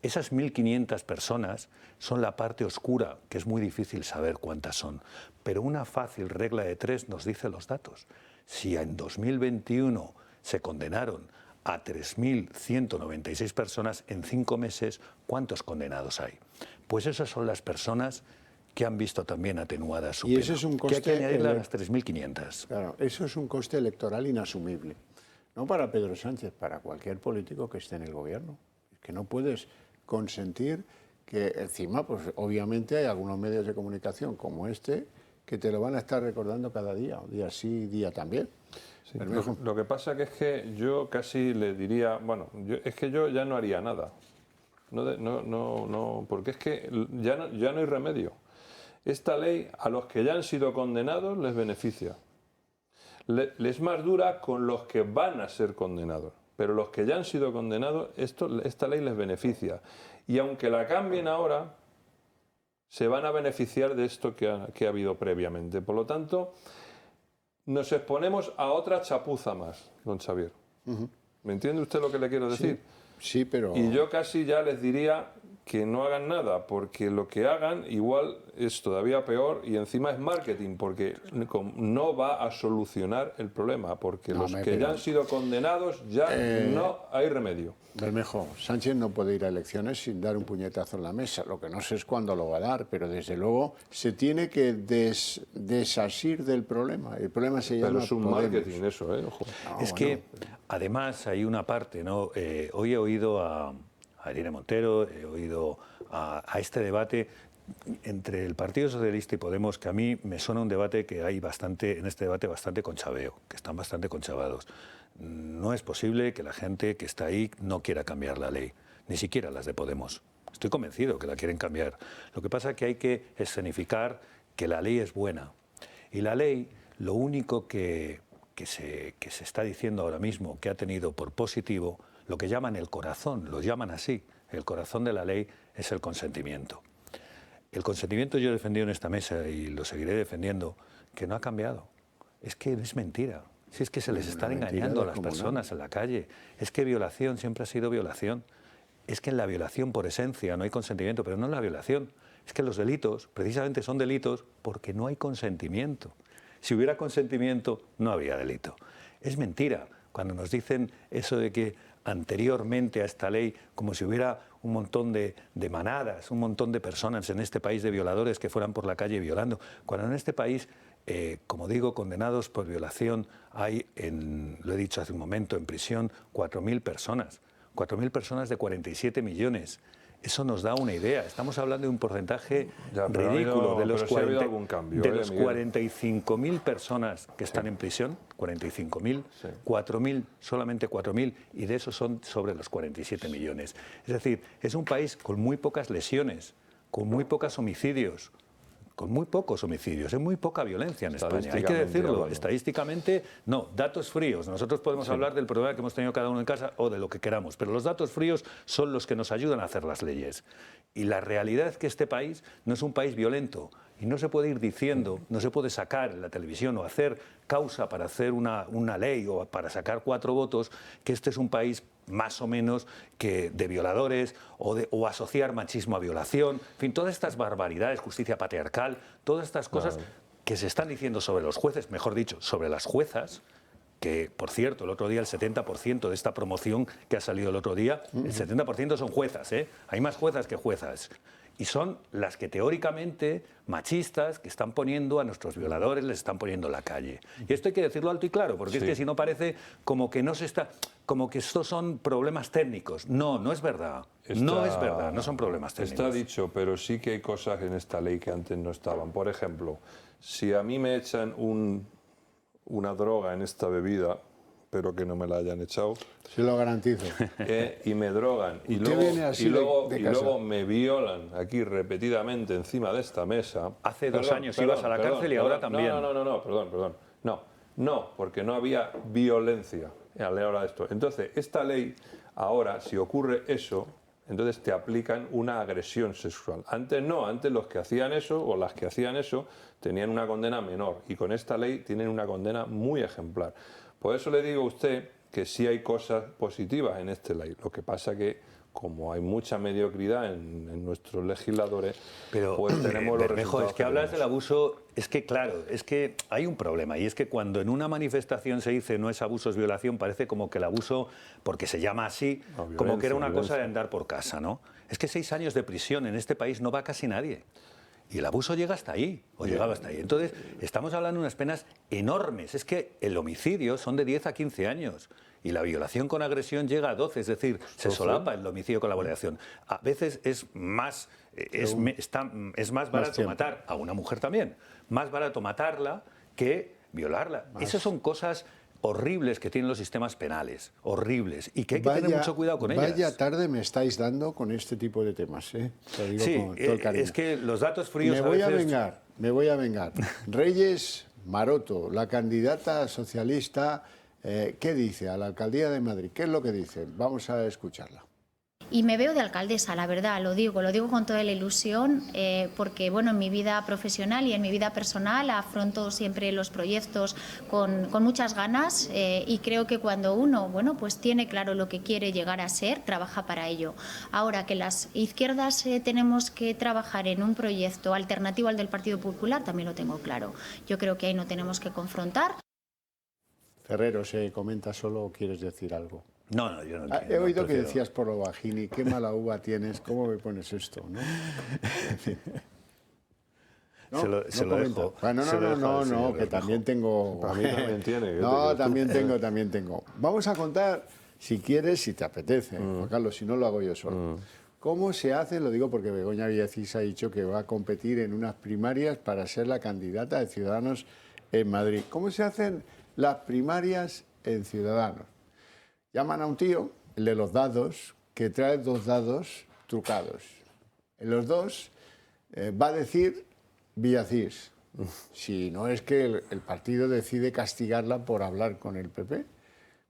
Esas 1.500 personas son la parte oscura, que es muy difícil saber cuántas son. Pero una fácil regla de 3 nos dice los datos. Si en 2021 se condenaron a 3.196 personas en 5 meses, ¿cuántos condenados hay? Pues esas son las personas que han visto también atenuada su pena. Y eso es un coste, que hay que añadirle a las 3.500. Claro, eso es un coste electoral inasumible. No para Pedro Sánchez, para cualquier político que esté en el gobierno. Es que no puedes consentir que encima, pues obviamente hay algunos medios de comunicación como este que te lo van a estar recordando cada día, día sí, día también. Sí, lo que pasa que es que yo casi le diría, bueno, es que yo ya no haría nada. No, porque es que ya no hay remedio. Esta ley a los que ya han sido condenados les beneficia. Les es más dura con los que van a ser condenados. Pero los que ya han sido condenados, esta ley les beneficia. Y aunque la cambien ahora, se van a beneficiar de esto que ha habido previamente. Por lo tanto, nos exponemos a otra chapuza más, don Xavier. ¿Me entiende usted lo que le quiero decir? Sí, pero... Y yo casi ya les diría que no hagan nada, porque lo que hagan igual es todavía peor y encima es marketing, porque no va a solucionar el problema, porque los que ya han sido condenados ya no hay remedio. Bermejo, Sánchez no puede ir a elecciones sin dar un puñetazo en la mesa. Lo que no sé es cuándo lo va a dar, pero desde luego se tiene que desasir del problema. El problema se llama Pero es un marketing eso, ojo. No, es que además hay una parte, ¿no? Hoy he oído a Irene Montero, he oído a este debate entre el Partido Socialista y Podemos, que a mí me suena un debate que hay bastante, en este debate bastante conchaveo, que están bastante conchavados. No es posible que la gente que está ahí no quiera cambiar la ley, ni siquiera las de Podemos. Estoy convencido que la quieren cambiar. Lo que pasa es que hay que escenificar que la ley es buena. Y la ley, lo único que se está diciendo ahora mismo que ha tenido por positivo, lo que llaman el corazón, lo llaman así, el corazón de la ley es el consentimiento. El consentimiento yo he defendido en esta mesa y lo seguiré defendiendo, que no ha cambiado. Es que es mentira. Si es que se les están engañando a las personas en la calle. Es que violación siempre ha sido violación. Es que en la violación por esencia no hay consentimiento, pero no en la violación. Es que los delitos precisamente son delitos porque no hay consentimiento. Si hubiera consentimiento no habría delito. Es mentira cuando nos dicen eso de que anteriormente a esta ley, como si hubiera un montón de manadas, un montón de personas en este país de violadores que fueran por la calle violando, cuando en este país, como digo, condenados por violación hay, lo he dicho hace un momento, en prisión 4.000 personas. 4.000 personas de 47 millones. Eso nos da una idea. Estamos hablando de un porcentaje ridículo de los 45.000 personas que están en prisión, 45.000, 4.000, solamente 4.000, y de esos son sobre los 47 millones. Es decir, es un país con muy pocas lesiones, con muy pocos homicidios, es muy poca violencia en España, hay que decirlo. Estadísticamente, no, datos fríos. Nosotros podemos hablar del problema que hemos tenido cada uno en casa o de lo que queramos, pero los datos fríos son los que nos ayudan a hacer las leyes. Y la realidad es que este país no es un país violento y no se puede ir diciendo, no se puede sacar en la televisión o hacer causa para hacer una ley o para sacar 4 votos que este es un país más o menos que de violadores o asociar machismo a violación, en fin, todas estas barbaridades, justicia patriarcal, todas estas cosas que se están diciendo sobre los jueces, mejor dicho, sobre las juezas, que, por cierto, el otro día el 70% de esta promoción que ha salido el otro día, el 70% son juezas, hay más juezas que juezas. Y son las que teóricamente machistas que están poniendo a nuestros violadores, les están poniendo en la calle. Y esto hay que decirlo alto y claro, porque es que si no parece como que no se está, como que estos son problemas técnicos. No, no es verdad. No es verdad, no son problemas técnicos. Está dicho, pero sí que hay cosas en esta ley que antes no estaban. Por ejemplo, si a mí me echan una droga en esta bebida, espero que no me la hayan echado. Se lo garantizo. Y me drogan. Y luego me violan aquí repetidamente encima de esta mesa. Hace 2 años ibas a la cárcel y ahora también. No, perdón. No, porque no había violencia a la hora de esto. Entonces, esta ley, ahora, si ocurre eso, entonces te aplican una agresión sexual. Antes no, antes los que hacían eso o las que hacían eso tenían una condena menor. Y con esta ley tienen una condena muy ejemplar. Por eso le digo a usted que sí hay cosas positivas en esta ley. Lo que pasa que, como hay mucha mediocridad en nuestros legisladores, pero pues tenemos los resultados. Es que hablas del abuso, es que claro, es que hay un problema, y es que cuando en una manifestación se dice no es abuso, es violación, parece como que el abuso, porque se llama así, como que era una cosa de andar por casa, ¿no? Es que 6 años de prisión en este país no va casi nadie. Y el abuso llega hasta ahí, o llegaba hasta ahí. Entonces, estamos hablando de unas penas enormes. Es que el homicidio son de 10 a 15 años. Y la violación con agresión llega a 12, es decir, se solapa el homicidio con la violación. A veces es más, es más barato matar a una mujer también, más barato matarla que violarla. Esas son cosas horribles que tienen los sistemas penales, horribles, y que hay que tener mucho cuidado con ellas. Vaya tarde me estáis dando con este tipo de temas, ¿eh? Lo digo con todo el cariño. Es que los datos fríos me voy a vengar. Reyes Maroto, la candidata socialista, ¿qué dice a la alcaldía de Madrid? ¿Qué es lo que dice? Vamos a escucharla. Y me veo de alcaldesa, la verdad, lo digo con toda la ilusión, porque bueno, en mi vida profesional y en mi vida personal afronto siempre los proyectos con muchas ganas, y creo que cuando uno, bueno, pues tiene claro lo que quiere llegar a ser, trabaja para ello. Ahora que las izquierdas tenemos que trabajar en un proyecto alternativo al del Partido Popular, también lo tengo claro. Yo creo que ahí no tenemos que confrontar. Ferrero, ¿se comenta solo o quieres decir algo? No, yo no entiendo. He oído que decías por lo bajini, qué mala uva tienes, ¿cómo me pones esto? ¿No? En fin. No, se lo dejo. No, que también tengo... Para mí también tiene. No, también tengo. Vamos a contar, si quieres, si te apetece, Juan Carlos, si no lo hago yo solo. ¿Cómo se hace? Lo digo porque Begoña Villacís ha dicho que va a competir en unas primarias para ser la candidata de Ciudadanos en Madrid. ¿Cómo se hacen las primarias en Ciudadanos? Llaman a un tío, el de los dados, que trae 2 dados trucados. En los 2 va a decir Villacís, si no es que el partido decide castigarla por hablar con el PP.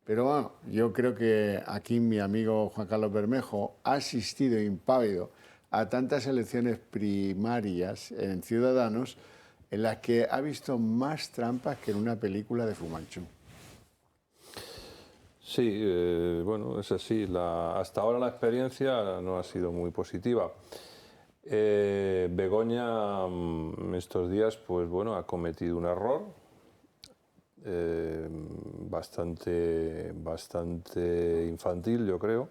Pero bueno, yo creo que aquí mi amigo Juan Carlos Bermejo ha asistido impávido a tantas elecciones primarias en Ciudadanos en las que ha visto más trampas que en una película de Fu Manchu. Sí, bueno, es así. Hasta ahora la experiencia no ha sido muy positiva. Begoña estos días, pues bueno, ha cometido un error bastante infantil, yo creo.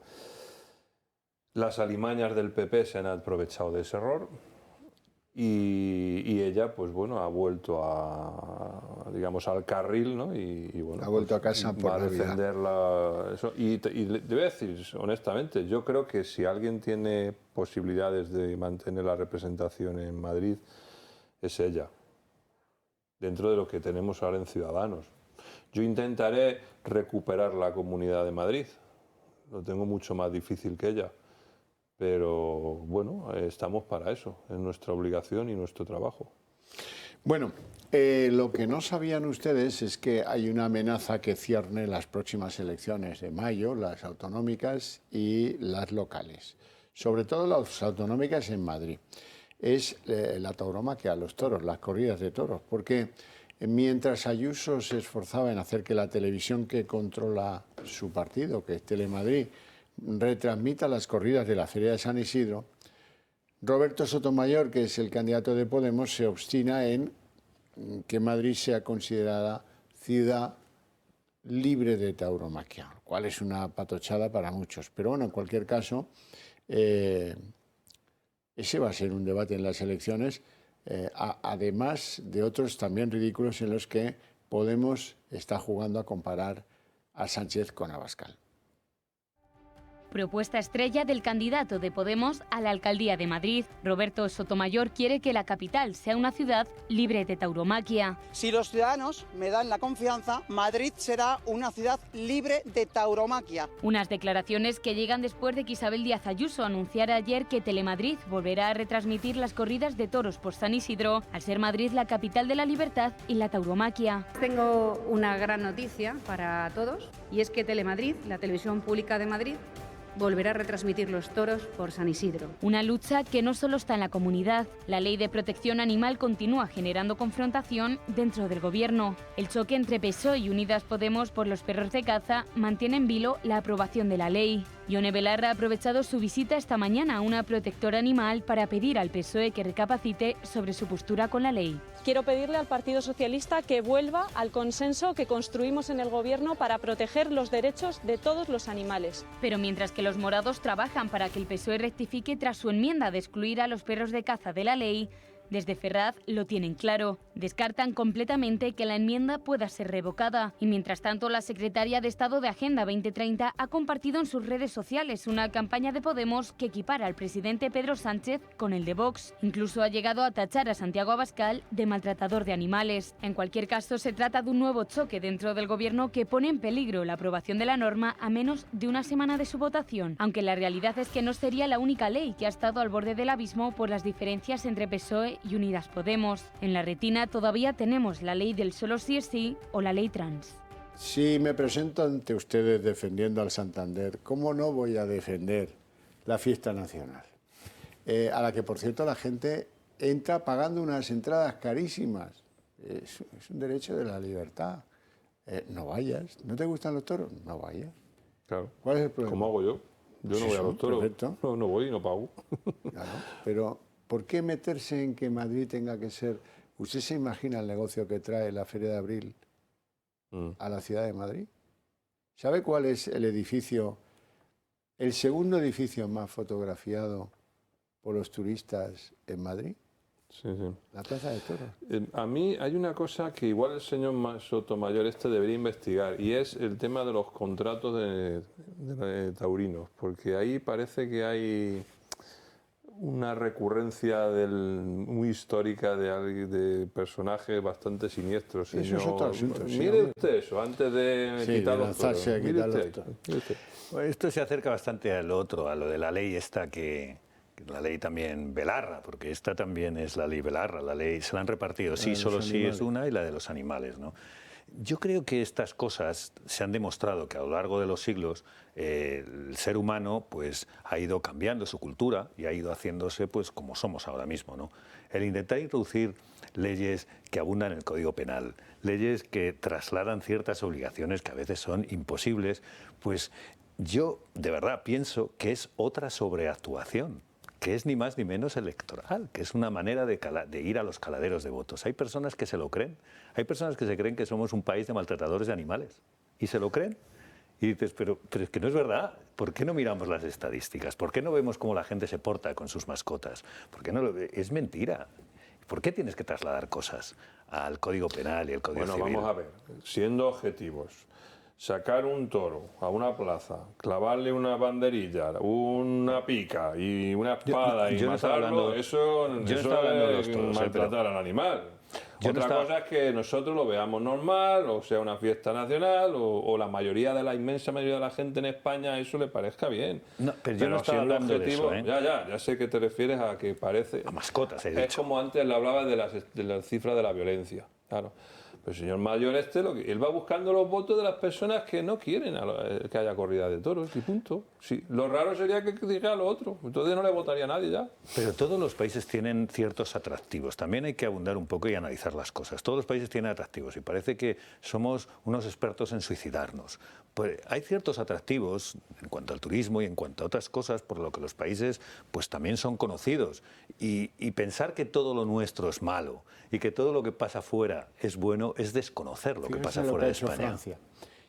Las alimañas del PP se han aprovechado de ese error. Y ella, pues bueno, ha vuelto digamos, al carril, ¿no? Y bueno, ha vuelto a casa por va a defenderla. Eso. Y le voy a decir, honestamente, yo creo que si alguien tiene posibilidades de mantener la representación en Madrid, es ella, dentro de lo que tenemos ahora en Ciudadanos. Yo intentaré recuperar la Comunidad de Madrid, lo tengo mucho más difícil que ella. Pero bueno, estamos para eso, es nuestra obligación y nuestro trabajo. Bueno, lo que no sabían ustedes es que hay una amenaza que cierne las próximas elecciones de mayo, las autonómicas y las locales. Sobre todo las autonómicas en Madrid. Es la tauromaquia, los toros, las corridas de toros. Porque mientras Ayuso se esforzaba en hacer que la televisión que controla su partido, que es Telemadrid, retransmita las corridas de la Feria de San Isidro, Roberto Sotomayor, que es el candidato de Podemos, se obstina en que Madrid sea considerada ciudad libre de tauromaquia, lo cual es una patochada para muchos. Pero bueno, en cualquier caso, ese va a ser un debate en las elecciones, además de otros también ridículos en los que Podemos está jugando a comparar a Sánchez con Abascal. Propuesta estrella del candidato de Podemos a la alcaldía de Madrid. Roberto Sotomayor quiere que la capital sea una ciudad libre de tauromaquia. Si los ciudadanos me dan la confianza, Madrid será una ciudad libre de tauromaquia. Unas declaraciones que llegan después de que Isabel Díaz Ayuso anunciara ayer que Telemadrid volverá a retransmitir las corridas de toros por San Isidro, al ser Madrid la capital de la libertad y la tauromaquia. Tengo una gran noticia para todos, y es que Telemadrid, la televisión pública de Madrid, volverá a retransmitir los toros por San Isidro. Una lucha que no solo está en la comunidad. La ley de protección animal continúa generando confrontación dentro del gobierno. El choque entre PSOE y Unidas Podemos por los perros de caza mantiene en vilo la aprobación de la ley. Ione Belarra ha aprovechado su visita esta mañana a una protectora animal para pedir al PSOE que recapacite sobre su postura con la ley. Quiero pedirle al Partido Socialista que vuelva al consenso que construimos en el gobierno para proteger los derechos de todos los animales. Pero mientras que los morados trabajan para que el PSOE rectifique tras su enmienda de excluir a los perros de caza de la ley, desde Ferraz lo tienen claro. Descartan completamente que la enmienda pueda ser revocada. Y mientras tanto, la secretaria de Estado de Agenda 2030 ha compartido en sus redes sociales una campaña de Podemos que equipara al presidente Pedro Sánchez con el de Vox. Incluso ha llegado a tachar a Santiago Abascal de maltratador de animales. En cualquier caso, se trata de un nuevo choque dentro del gobierno que pone en peligro la aprobación de la norma a menos de una semana de su votación. Aunque la realidad es que no sería la única ley que ha estado al borde del abismo por las diferencias entre PSOE y Unidas Podemos. En la retina todavía tenemos la ley del solo sí es sí o la ley trans. Si me presento ante ustedes defendiendo al Santander, ¿cómo no voy a defender la fiesta nacional? A la que, por cierto, la gente entra pagando unas entradas carísimas. Es un derecho de la libertad. No vayas. ¿No te gustan los toros? No vayas. Claro. ¿Cuál es el problema? ¿Cómo hago yo? Yo no voy a los toros. Perfecto. No voy y no pago. Claro, pero ¿por qué meterse en que Madrid tenga que ser... ¿Usted se imagina el negocio que trae la Feria de Abril a la ciudad de Madrid? ¿Sabe cuál es el edificio, el segundo edificio más fotografiado por los turistas en Madrid? Sí, sí. La Plaza de Toros. A mí hay una cosa que igual el señor Sotomayor debería investigar, y es el tema de los contratos de taurinos, porque ahí parece que hay una recurrencia muy histórica de personajes bastante siniestros. Eso es otro asunto. Mire usted eso, antes de quitar los toros. Esto se acerca bastante a lo otro, a lo de la ley esta que la ley también Belarra, porque esta también es la ley Belarra, la ley se la han repartido, sí, solo sí es una, y la de los animales, ¿no? Yo creo que estas cosas se han demostrado que a lo largo de los siglos el ser humano pues, ha ido cambiando su cultura y ha ido haciéndose pues, como somos ahora mismo, ¿no? El intentar introducir leyes que abundan en el Código Penal, leyes que trasladan ciertas obligaciones que a veces son imposibles, pues yo de verdad pienso que es otra sobreactuación, que es ni más ni menos electoral, que es una manera de ir a los caladeros de votos. Hay personas que se lo creen, hay personas que se creen que somos un país de maltratadores de animales, y se lo creen. Y dices, pero es que no es verdad. ¿Por qué no miramos las estadísticas? ¿Por qué no vemos cómo la gente se porta con sus mascotas? ¿Por qué no es mentira? ¿Por qué tienes que trasladar cosas al Código Penal y al Código Civil? Bueno, vamos a ver, siendo objetivos. Sacar un toro a una plaza, clavarle una banderilla, una pica y una espada y matarlo, eso es maltratar al animal. Otra cosa es que nosotros lo veamos normal, o sea una fiesta nacional, o la mayoría de la inmensa mayoría de la gente en España eso le parezca bien. No, pero yo no estaba hablando de eso, ¿eh? Ya sé que te refieres a que parece... A mascotas, he dicho. Es como antes le hablaba de las cifras de la violencia, claro. Pero el señor Mayor él va buscando los votos de las personas que no quieren que haya corrida de toros y punto. Sí, lo raro sería que dijera lo otro, entonces no le votaría a nadie ya. Pero todos los países tienen ciertos atractivos, también hay que abundar un poco y analizar las cosas. Todos los países tienen atractivos y parece que somos unos expertos en suicidarnos. Pues hay ciertos atractivos en cuanto al turismo y en cuanto a otras cosas por lo que los países pues también son conocidos. Y pensar que todo lo nuestro es malo y que todo lo que pasa fuera es bueno es desconocer lo que pasa fuera de España. Francia,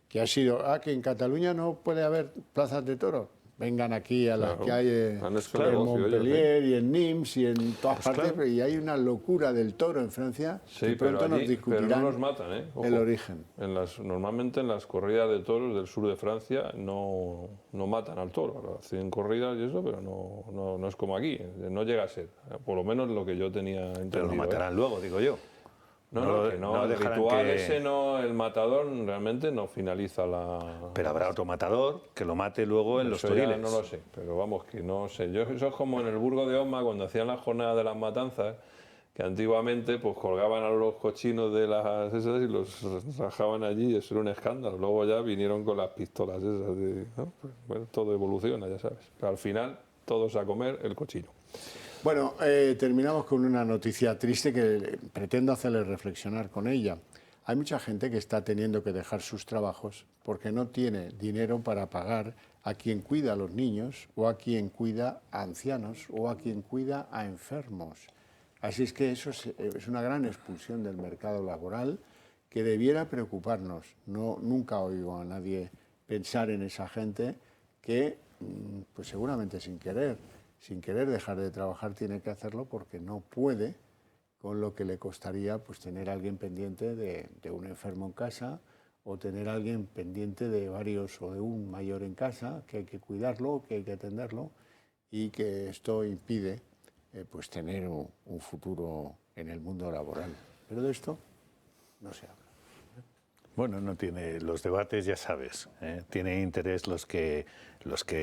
que ha sido, que en Cataluña no puede haber plazas de toros. Vengan aquí a las que hay en Montpellier y en Nimes y en todas partes, y hay una locura del toro en Francia. Sí, y pronto nos discutirán pero no los matan, ¿eh? Ojo, el origen. Normalmente en las corridas de toros del sur de Francia no matan al toro. Hacen corridas y eso, pero no es como aquí. No llega a ser, por lo menos lo que yo tenía entendido. Pero lo matarán luego, digo yo. No, el ritual ese el matador realmente no finaliza la... Pero habrá otro matador que lo mate luego en los toriles. No lo sé, pero vamos, que no sé. Eso es como en el Burgo de Osma, cuando hacían la jornada de las matanzas, que antiguamente pues colgaban a los cochinos de las esas y los rajaban allí, y eso era un escándalo. Luego ya vinieron con las pistolas esas, ¿no? Pues, bueno, todo evoluciona, ya sabes. Pero al final, todos a comer el cochino. Bueno, terminamos con una noticia triste que pretendo hacerles reflexionar con ella. Hay mucha gente que está teniendo que dejar sus trabajos porque no tiene dinero para pagar a quien cuida a los niños, o a quien cuida a ancianos, o a quien cuida a enfermos. Así es que eso es una gran expulsión del mercado laboral que debiera preocuparnos. Nunca oigo a nadie pensar en esa gente que, pues seguramente sin querer dejar de trabajar, tiene que hacerlo porque no puede, con lo que le costaría pues tener a alguien pendiente de un enfermo en casa, o tener a alguien pendiente de varios o de un mayor en casa, que hay que cuidarlo, que hay que atenderlo, y que esto impide pues tener un futuro en el mundo laboral. Pero de esto no se habla. Bueno, no tiene los debates, ya sabes, tiene interés los que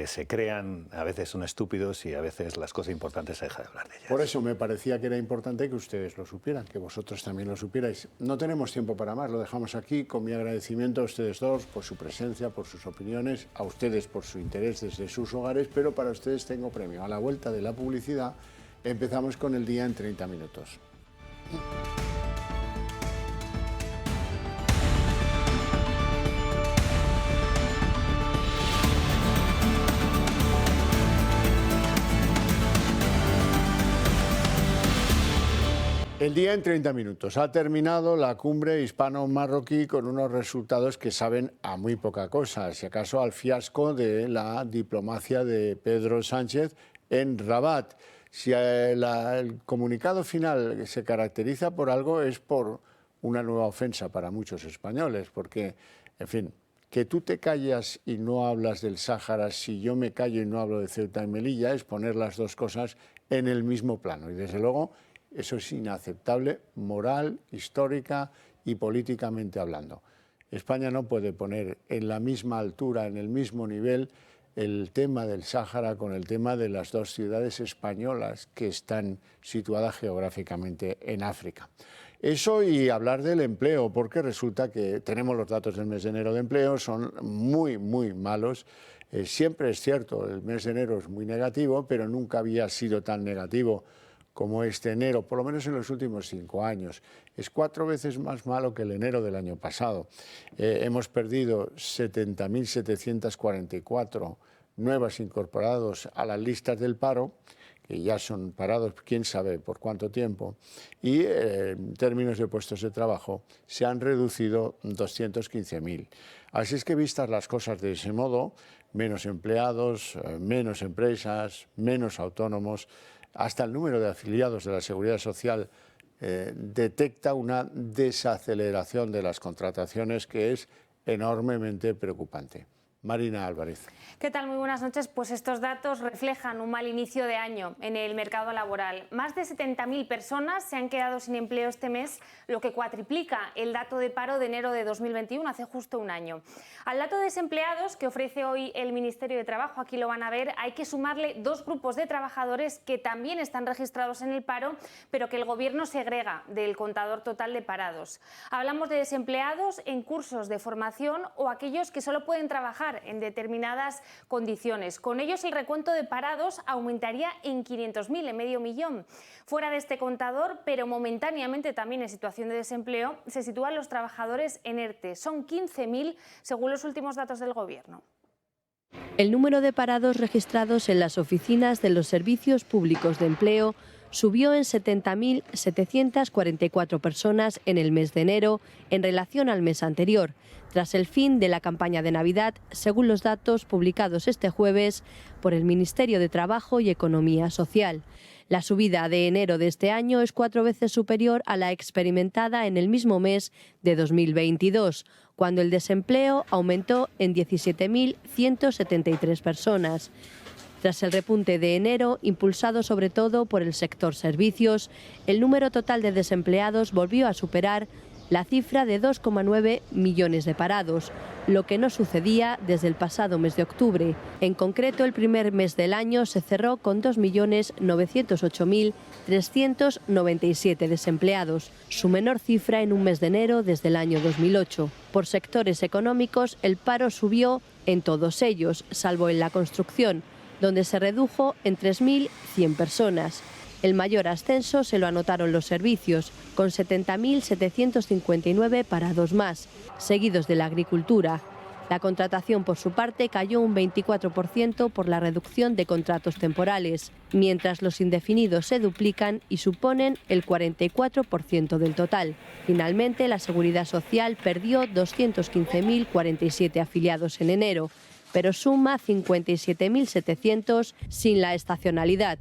se crean, a veces son estúpidos y a veces las cosas importantes se deja de hablar de ellas. Por eso me parecía que era importante que ustedes lo supieran, que vosotros también lo supierais. No tenemos tiempo para más, lo dejamos aquí con mi agradecimiento a ustedes dos por su presencia, por sus opiniones, a ustedes por su interés desde sus hogares, pero para ustedes tengo premio. A la vuelta de la publicidad empezamos con el día en 30 minutos. El día en 30 minutos. Ha terminado la cumbre hispano-marroquí con unos resultados que saben a muy poca cosa, si acaso al fiasco de la diplomacia de Pedro Sánchez en Rabat. Si el comunicado final se caracteriza por algo, es por una nueva ofensa para muchos españoles, porque, en fin, que tú te callas y no hablas del Sáhara, si yo me callo y no hablo de Ceuta y Melilla, es poner las dos cosas en el mismo plano. Y desde luego eso es inaceptable, moral, histórica y políticamente hablando. España no puede poner en la misma altura, en el mismo nivel, el tema del Sáhara con el tema de las dos ciudades españolas que están situadas geográficamente en África. Eso, y hablar del empleo, porque resulta que tenemos los datos del mes de enero de empleo, son muy, muy malos. Siempre es cierto, el mes de enero es muy negativo, pero nunca había sido tan negativo como este enero, por lo menos en los últimos 5 años. Es 4 veces más malo que el enero del año pasado. Hemos perdido 70.744 nuevos incorporados a las listas del paro, que ya son parados quién sabe por cuánto tiempo, y en términos de puestos de trabajo se han reducido 215.000. Así es que, vistas las cosas de ese modo, menos empleados, menos empresas, menos autónomos, hasta el número de afiliados de la Seguridad Social detecta una desaceleración de las contrataciones que es enormemente preocupante. Marina Álvarez. ¿Qué tal? Muy buenas noches. Pues estos datos reflejan un mal inicio de año en el mercado laboral. Más de 70.000 personas se han quedado sin empleo este mes, lo que cuatriplica el dato de paro de enero de 2021, hace justo un año. Al dato de desempleados que ofrece hoy el Ministerio de Trabajo, aquí lo van a ver, hay que sumarle 2 grupos de trabajadores que también están registrados en el paro, pero que el Gobierno segrega del contador total de parados. Hablamos de desempleados en cursos de formación o aquellos que solo pueden trabajar en determinadas condiciones. Con ellos el recuento de parados aumentaría en 500.000, en medio millón. Fuera de este contador, pero momentáneamente también en situación de desempleo, se sitúan los trabajadores en ERTE. Son 15.000 según los últimos datos del Gobierno. El número de parados registrados en las oficinas de los servicios públicos de empleo subió en 70.744 personas en el mes de enero en relación al mes anterior, tras el fin de la campaña de Navidad, según los datos publicados este jueves por el Ministerio de Trabajo y Economía Social. La subida de enero de este año es 4 veces superior a la experimentada en el mismo mes de 2022, cuando el desempleo aumentó en 17.173 personas. Tras el repunte de enero, impulsado sobre todo por el sector servicios, el número total de desempleados volvió a superar la cifra de 2,9 millones de parados, lo que no sucedía desde el pasado mes de octubre. En concreto, el primer mes del año se cerró con 2.908.397 desempleados, su menor cifra en un mes de enero desde el año 2008. Por sectores económicos, el paro subió en todos ellos, salvo en la construcción, donde se redujo en 3.100 personas. El mayor ascenso se lo anotaron los servicios, con 70.759 parados más, seguidos de la agricultura. La contratación, por su parte, cayó un 24% por la reducción de contratos temporales, mientras los indefinidos se duplican y suponen el 44% del total. Finalmente, la Seguridad Social perdió 215.047 afiliados en enero, pero suma 57.700 sin la estacionalidad.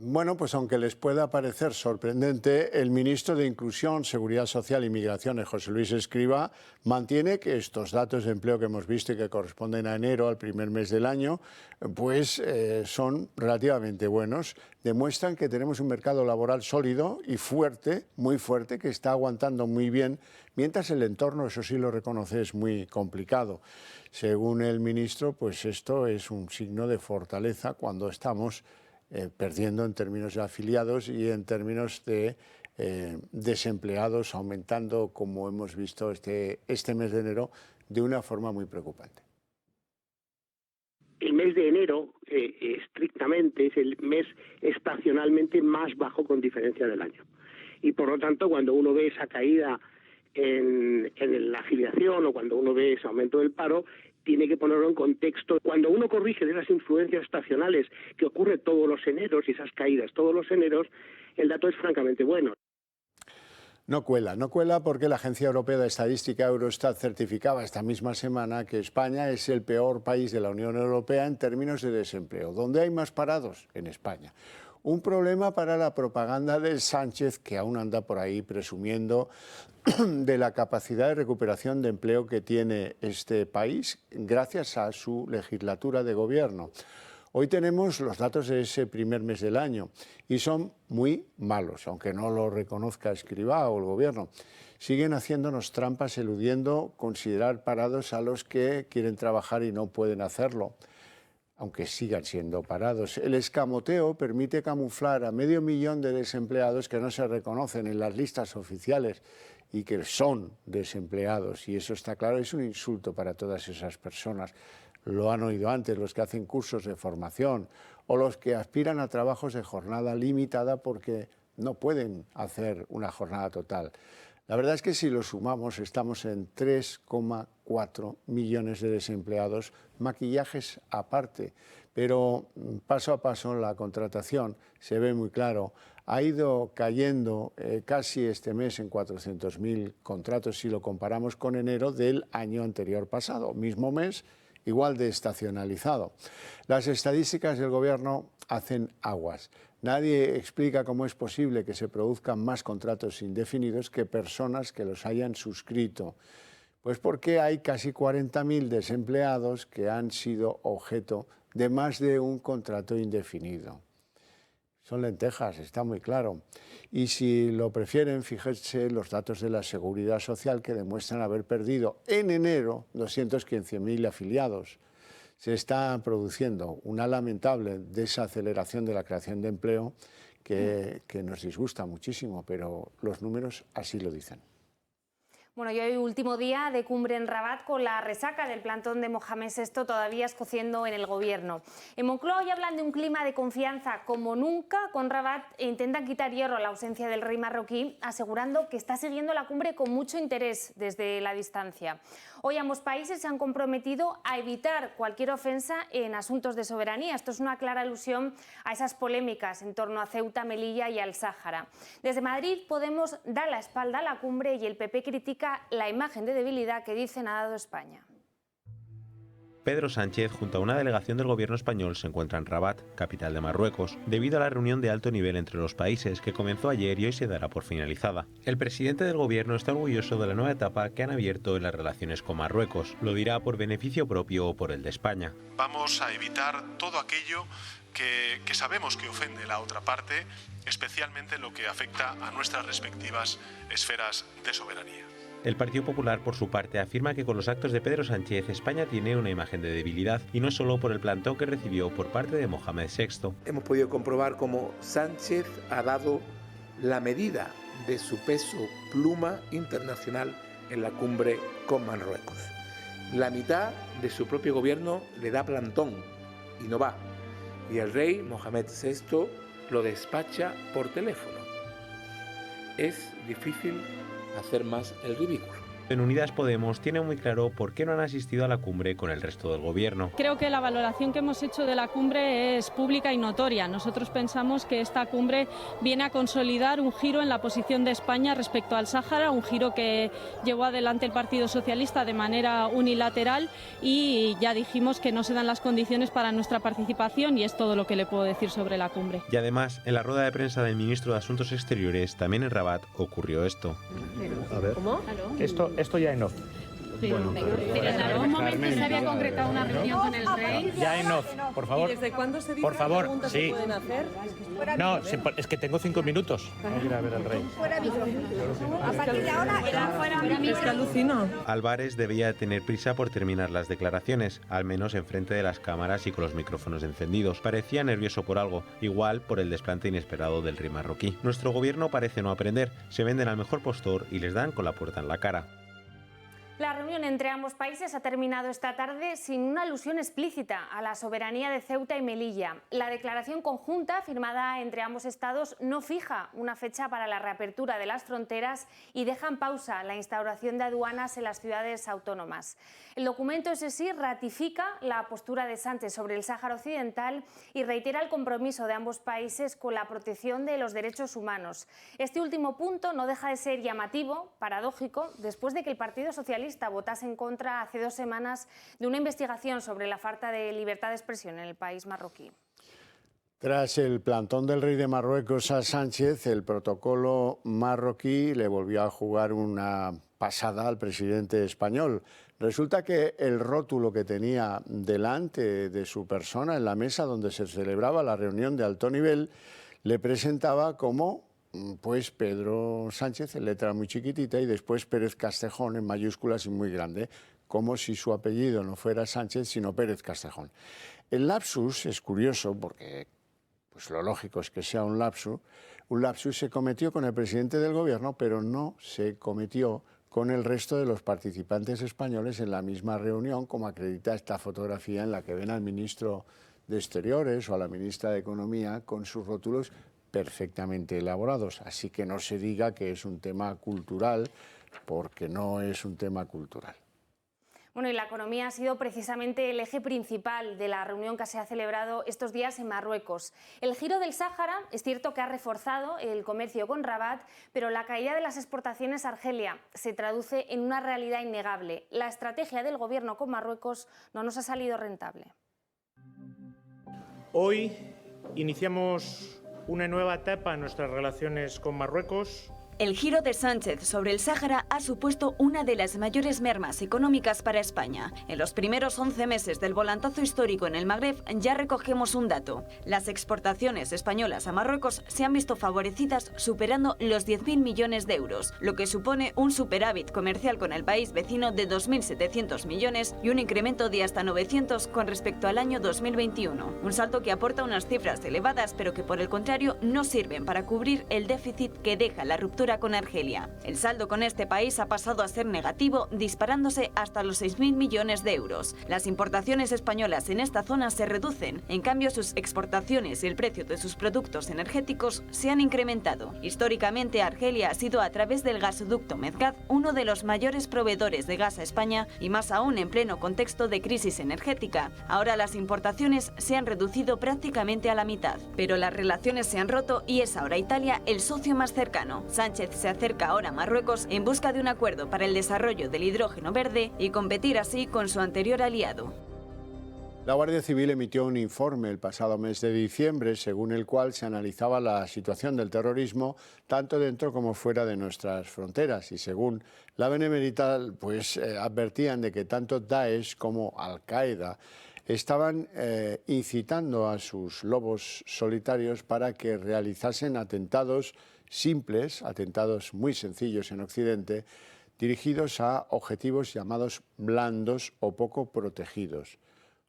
Bueno, pues aunque les pueda parecer sorprendente, el ministro de Inclusión, Seguridad Social y Migraciones, José Luis Escrivá, mantiene que estos datos de empleo que hemos visto y que corresponden a enero, al primer mes del año, pues son relativamente buenos. Demuestran que tenemos un mercado laboral sólido y fuerte, muy fuerte, que está aguantando muy bien, mientras el entorno, eso sí lo reconoce, es muy complicado. Según el ministro, pues esto es un signo de fortaleza cuando estamos perdiendo en términos de afiliados y en términos de desempleados, aumentando, como hemos visto este mes de enero, de una forma muy preocupante. El mes de enero, estrictamente, es el mes estacionalmente más bajo con diferencia del año. Y por lo tanto, cuando uno ve esa caída en la afiliación o cuando uno ve ese aumento del paro, tiene que ponerlo en contexto. Cuando uno corrige de esas influencias estacionales que ocurre todos los eneros y esas caídas todos los eneros, el dato es francamente bueno. No cuela porque la Agencia Europea de Estadística Eurostat certificaba esta misma semana que España es el peor país de la Unión Europea en términos de desempleo. ¿Dónde hay más parados? En España. Un problema para la propaganda de Sánchez, que aún anda por ahí presumiendo de la capacidad de recuperación de empleo que tiene este país gracias a su legislatura de gobierno. Hoy tenemos los datos de ese primer mes del año y son muy malos, aunque no lo reconozca Escrivá o el gobierno. Siguen haciéndonos trampas, eludiendo considerar parados a los que quieren trabajar y no pueden hacerlo, aunque sigan siendo parados. El escamoteo permite camuflar a 500.000 de desempleados que no se reconocen en las listas oficiales y que son desempleados, y eso está claro, es un insulto para todas esas personas. Lo han oído antes, los que hacen cursos de formación o los que aspiran a trabajos de jornada limitada porque no pueden hacer una jornada total. La verdad es que si lo sumamos estamos en 3,4 millones de desempleados, maquillajes aparte, pero paso a paso la contratación se ve muy claro. Ha ido cayendo casi este mes en 400.000 contratos si lo comparamos con enero del año anterior pasado, mismo mes, igual de estacionalizado. Las estadísticas del gobierno hacen aguas. Nadie explica cómo es posible que se produzcan más contratos indefinidos que personas que los hayan suscrito. Pues porque hay casi 40.000 desempleados que han sido objeto de más de un contrato indefinido. Son lentejas, está muy claro. Y si lo prefieren, fíjense los datos de la Seguridad Social que demuestran haber perdido en enero 215.000 afiliados. Se está produciendo una lamentable desaceleración de la creación de empleo que nos disgusta muchísimo, pero los números así lo dicen. Bueno, y hoy último día de cumbre en Rabat con la resaca del plantón de Mohamed VI todavía escociendo en el gobierno. En Moncloa hoy hablan de un clima de confianza como nunca con Rabat e intentan quitar hierro a la ausencia del rey marroquí, asegurando que está siguiendo la cumbre con mucho interés desde la distancia. Hoy ambos países se han comprometido a evitar cualquier ofensa en asuntos de soberanía. Esto es una clara alusión a esas polémicas en torno a Ceuta, Melilla y al Sáhara. Desde Madrid, Podemos da la espalda a la cumbre y el PP critica la imagen de debilidad que dicen ha dado España. Pedro Sánchez, junto a una delegación del gobierno español, se encuentra en Rabat, capital de Marruecos, debido a la reunión de alto nivel entre los países que comenzó ayer y hoy se dará por finalizada. El presidente del gobierno está orgulloso de la nueva etapa que han abierto en las relaciones con Marruecos. Lo dirá por beneficio propio o por el de España. Vamos a evitar todo aquello que sabemos que ofende la otra parte, especialmente en lo que afecta a nuestras respectivas esferas de soberanía. El Partido Popular, por su parte, afirma que con los actos de Pedro Sánchez, España tiene una imagen de debilidad, y no es solo por el plantón que recibió por parte de Mohamed VI. Hemos podido comprobar cómo Sánchez ha dado la medida de su peso pluma internacional en la cumbre con Marruecos. La mitad de su propio gobierno le da plantón y no va. Y el rey Mohamed VI lo despacha por teléfono. Es difícil hacer más el ridículo. En Unidas Podemos tiene muy claro por qué no han asistido a la cumbre con el resto del gobierno. Creo que la valoración que hemos hecho de la cumbre es pública y notoria. Nosotros pensamos que esta cumbre viene a consolidar un giro en la posición de España respecto al Sáhara, un giro que llevó adelante el Partido Socialista de manera unilateral, y ya dijimos que no se dan las condiciones para nuestra participación, y es todo lo que le puedo decir sobre la cumbre. Y además, en la rueda de prensa del ministro de Asuntos Exteriores, también en Rabat, ocurrió esto. A ver, ¿cómo? Esto ya en off. Bueno, pero en algún momento se había concretado una reunión con el rey. Ya en off, por favor. ¿Y desde cuándo se dice por favor, preguntas sí. se pueden hacer? No, es que tengo 5 minutos. Voy a ir a ver al rey. A partir de ahora era fuera micro. Es que alucino. Álvarez debía tener prisa por terminar las declaraciones, al menos enfrente de las cámaras y con los micrófonos encendidos. Parecía nervioso por algo, igual por el desplante inesperado del rey marroquí. Nuestro gobierno parece no aprender, se venden al mejor postor y les dan con la puerta en la cara. La reunión entre ambos países ha terminado esta tarde sin una alusión explícita a la soberanía de Ceuta y Melilla. La declaración conjunta firmada entre ambos estados no fija una fecha para la reapertura de las fronteras y deja en pausa la instauración de aduanas en las ciudades autónomas. El documento, ese sí, ratifica la postura de Sánchez sobre el Sáhara Occidental y reitera el compromiso de ambos países con la protección de los derechos humanos. Este último punto no deja de ser llamativo, paradójico, después de que el Partido Socialista votase en contra hace 2 semanas de una investigación sobre la falta de libertad de expresión en el país marroquí. Tras el plantón del rey de Marruecos a Sánchez, el protocolo marroquí le volvió a jugar una pasada al presidente español. Resulta que el rótulo que tenía delante de su persona en la mesa donde se celebraba la reunión de alto nivel le presentaba como pues Pedro Sánchez en letra muy chiquitita y después Pérez Castejón en mayúsculas y muy grande, como si su apellido no fuera Sánchez sino Pérez Castejón. El lapsus es curioso porque pues lo lógico es que sea un lapsus se cometió con el presidente del gobierno, pero no se cometió con el resto de los participantes españoles en la misma reunión, como acredita esta fotografía en la que ven al ministro de Exteriores o a la ministra de Economía con sus rótulos perfectamente elaborados. Así que no se diga que es un tema cultural, porque no es un tema cultural. Bueno, y la economía ha sido precisamente el eje principal de la reunión que se ha celebrado estos días en Marruecos. El giro del Sáhara es cierto que ha reforzado el comercio con Rabat, pero la caída de las exportaciones a Argelia se traduce en una realidad innegable. La estrategia del gobierno con Marruecos no nos ha salido rentable. Hoy iniciamos una nueva etapa en nuestras relaciones con Marruecos. El giro de Sánchez sobre el Sáhara ha supuesto una de las mayores mermas económicas para España. En los primeros 11 meses del volantazo histórico en el Magreb ya recogemos un dato. Las exportaciones españolas a Marruecos se han visto favorecidas superando los 10.000 millones de euros, lo que supone un superávit comercial con el país vecino de 2.700 millones y un incremento de hasta 900 con respecto al año 2021. Un salto que aporta unas cifras elevadas, pero que por el contrario no sirven para cubrir el déficit que deja la ruptura con Argelia. El saldo con este país ha pasado a ser negativo, disparándose hasta los 6.000 millones de euros. Las importaciones españolas en esta zona se reducen, en cambio sus exportaciones y el precio de sus productos energéticos se han incrementado. Históricamente Argelia ha sido a través del gasoducto Medgaz uno de los mayores proveedores de gas a España y más aún en pleno contexto de crisis energética. Ahora las importaciones se han reducido prácticamente a la mitad, pero las relaciones se han roto y es ahora Italia el socio más cercano. Sánchez se acerca ahora a Marruecos en busca de un acuerdo para el desarrollo del hidrógeno verde y competir así con su anterior aliado. La Guardia Civil emitió un informe el pasado mes de diciembre, según el cual se analizaba la situación del terrorismo tanto dentro como fuera de nuestras fronteras. Y según la Benemérita, advertían de que tanto Daesh como Al-Qaeda estaban incitando a sus lobos solitarios para que realizasen atentados simples, atentados muy sencillos en Occidente, dirigidos a objetivos llamados blandos o poco protegidos.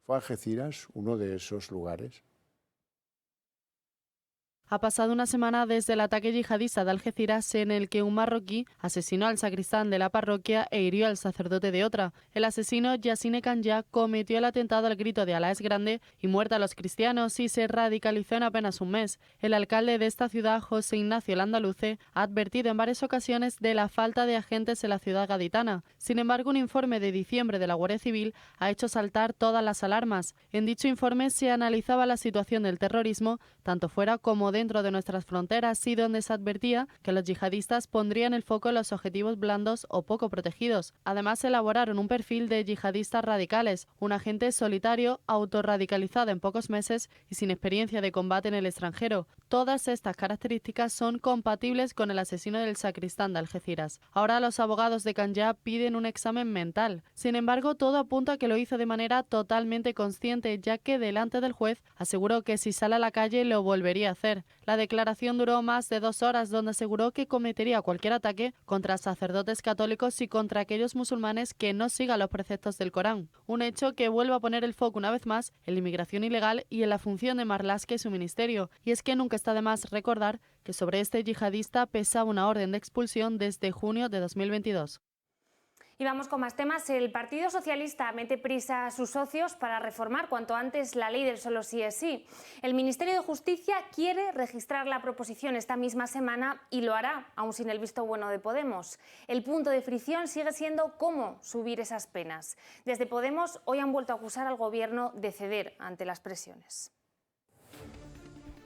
¿Fue Algeciras uno de esos lugares? Ha pasado una semana desde el ataque yihadista de Algeciras en el que un marroquí asesinó al sacristán de la parroquia e hirió al sacerdote de otra. El asesino, Yassine Kanja, cometió el atentado al grito de Alá es grande y muerta a los cristianos y se radicalizó en apenas un mes. El alcalde de esta ciudad, José Ignacio Landaluce, ha advertido en varias ocasiones de la falta de agentes en la ciudad gaditana. Sin embargo, un informe de diciembre de la Guardia Civil ha hecho saltar todas las alarmas. En dicho informe se analizaba la situación del terrorismo, tanto fuera como dentro de nuestras fronteras, y donde se advertía que los yihadistas pondrían el foco en los objetivos blandos o poco protegidos. Además, elaboraron un perfil de yihadistas radicales, un agente solitario, autorradicalizado en pocos meses y sin experiencia de combate en el extranjero. Todas estas características son compatibles con el asesino del sacristán de Algeciras. Ahora los abogados de Kanja piden un examen mental. Sin embargo, todo apunta a que lo hizo de manera totalmente consciente, ya que delante del juez aseguró que si sale a la calle lo volvería a hacer. La declaración duró más de 2 horas, donde aseguró que cometería cualquier ataque contra sacerdotes católicos y contra aquellos musulmanes que no sigan los preceptos del Corán. Un hecho que vuelve a poner el foco una vez más en la inmigración ilegal y en la función de Marlaska y su ministerio. Y es que nunca está de más recordar que sobre este yihadista pesaba una orden de expulsión desde junio de 2022. Y vamos con más temas. El Partido Socialista mete prisa a sus socios para reformar cuanto antes la ley del solo sí es sí. El Ministerio de Justicia quiere registrar la proposición esta misma semana y lo hará, aún sin el visto bueno de Podemos. El punto de fricción sigue siendo cómo subir esas penas. Desde Podemos hoy han vuelto a acusar al Gobierno de ceder ante las presiones.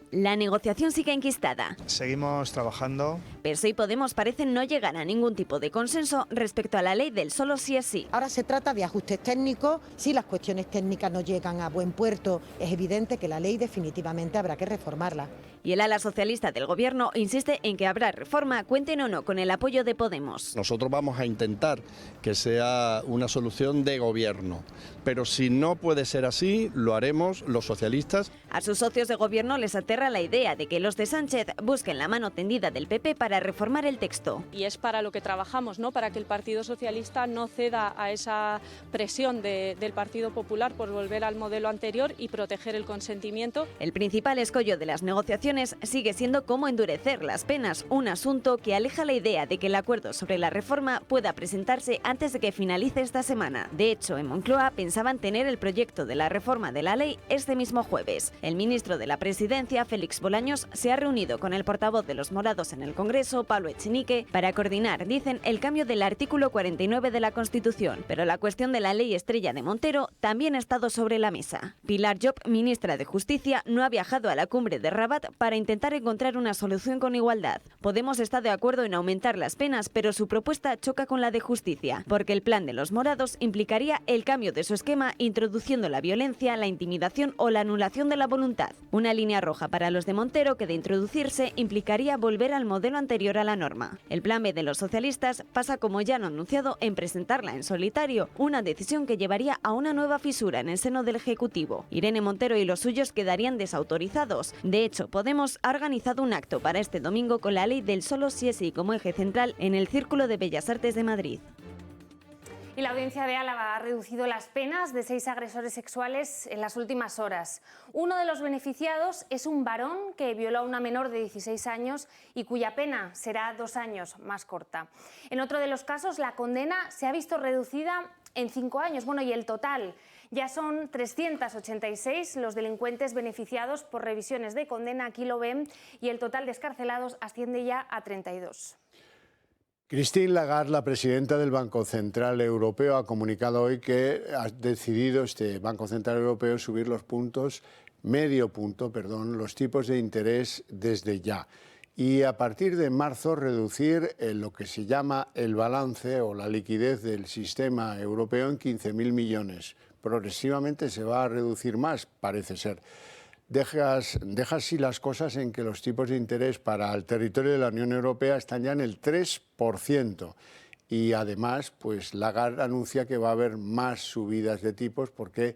La negociación sigue enquistada. Seguimos trabajando. PSOE y Podemos parecen no llegar a ningún tipo de consenso respecto a la ley del solo sí es sí. Ahora se trata de ajustes técnicos. Si las cuestiones técnicas no llegan a buen puerto, es evidente que la ley definitivamente habrá que reformarla. Y el ala socialista del Gobierno insiste en que habrá reforma, cuenten o no con el apoyo de Podemos. Nosotros vamos a intentar que sea una solución de gobierno, pero si no puede ser así, lo haremos los socialistas. A sus socios de Gobierno les aterra la idea de que los de Sánchez busquen la mano tendida del PP para reformar el texto. Y es para lo que trabajamos, ¿no? Para que el Partido Socialista no ceda a esa presión del Partido Popular por volver al modelo anterior y proteger el consentimiento. El principal escollo de las negociaciones sigue siendo cómo endurecer las penas, un asunto que aleja la idea de que el acuerdo sobre la reforma pueda presentarse antes de que finalice esta semana. De hecho, en Moncloa pensaban tener el proyecto de la reforma de la ley este mismo jueves. El ministro de la Presidencia, Félix Bolaños, se ha reunido con el portavoz de los morados en el Congreso, Pablo Echenique, para coordinar, dicen, el cambio del artículo 49 de la Constitución. Pero la cuestión de la ley estrella de Montero también ha estado sobre la mesa. Pilar Llop, ministra de Justicia, no ha viajado a la cumbre de Rabat para intentar encontrar una solución con igualdad. Podemos está de acuerdo en aumentar las penas, pero su propuesta choca con la de Justicia, porque el plan de los morados implicaría el cambio de su esquema introduciendo la violencia, la intimidación o la anulación de la voluntad. Una línea roja para los de Montero que de introducirse implicaría volver al modelo anterior a la norma. El plan B de los socialistas pasa, como ya han anunciado, en presentarla en solitario, una decisión que llevaría a una nueva fisura en el seno del Ejecutivo. Irene Montero y los suyos quedarían desautorizados. De hecho, Podemos ha organizado un acto para este domingo con la ley del solo sí es sí como eje central en el Círculo de Bellas Artes de Madrid. Y la Audiencia de Álava ha reducido las penas de 6 agresores sexuales en las últimas horas. Uno de los beneficiados es un varón que violó a una menor de 16 años y cuya pena será 2 años más corta. En otro de los casos, la condena se ha visto reducida en 5 años. Bueno, y el total ya son 386 los delincuentes beneficiados por revisiones de condena, aquí lo ven, y el total de excarcelados asciende ya a 32. Christine Lagarde, la presidenta del Banco Central Europeo, ha comunicado hoy que ha decidido este Banco Central Europeo subir los los tipos de interés desde ya. Y a partir de marzo reducir lo que se llama el balance o la liquidez del sistema europeo en 15.000 millones. Progresivamente se va a reducir más, parece ser. Deja así las cosas en que los tipos de interés para el territorio de la Unión Europea están ya en el 3%. Y además, pues Lagarde anuncia que va a haber más subidas de tipos porque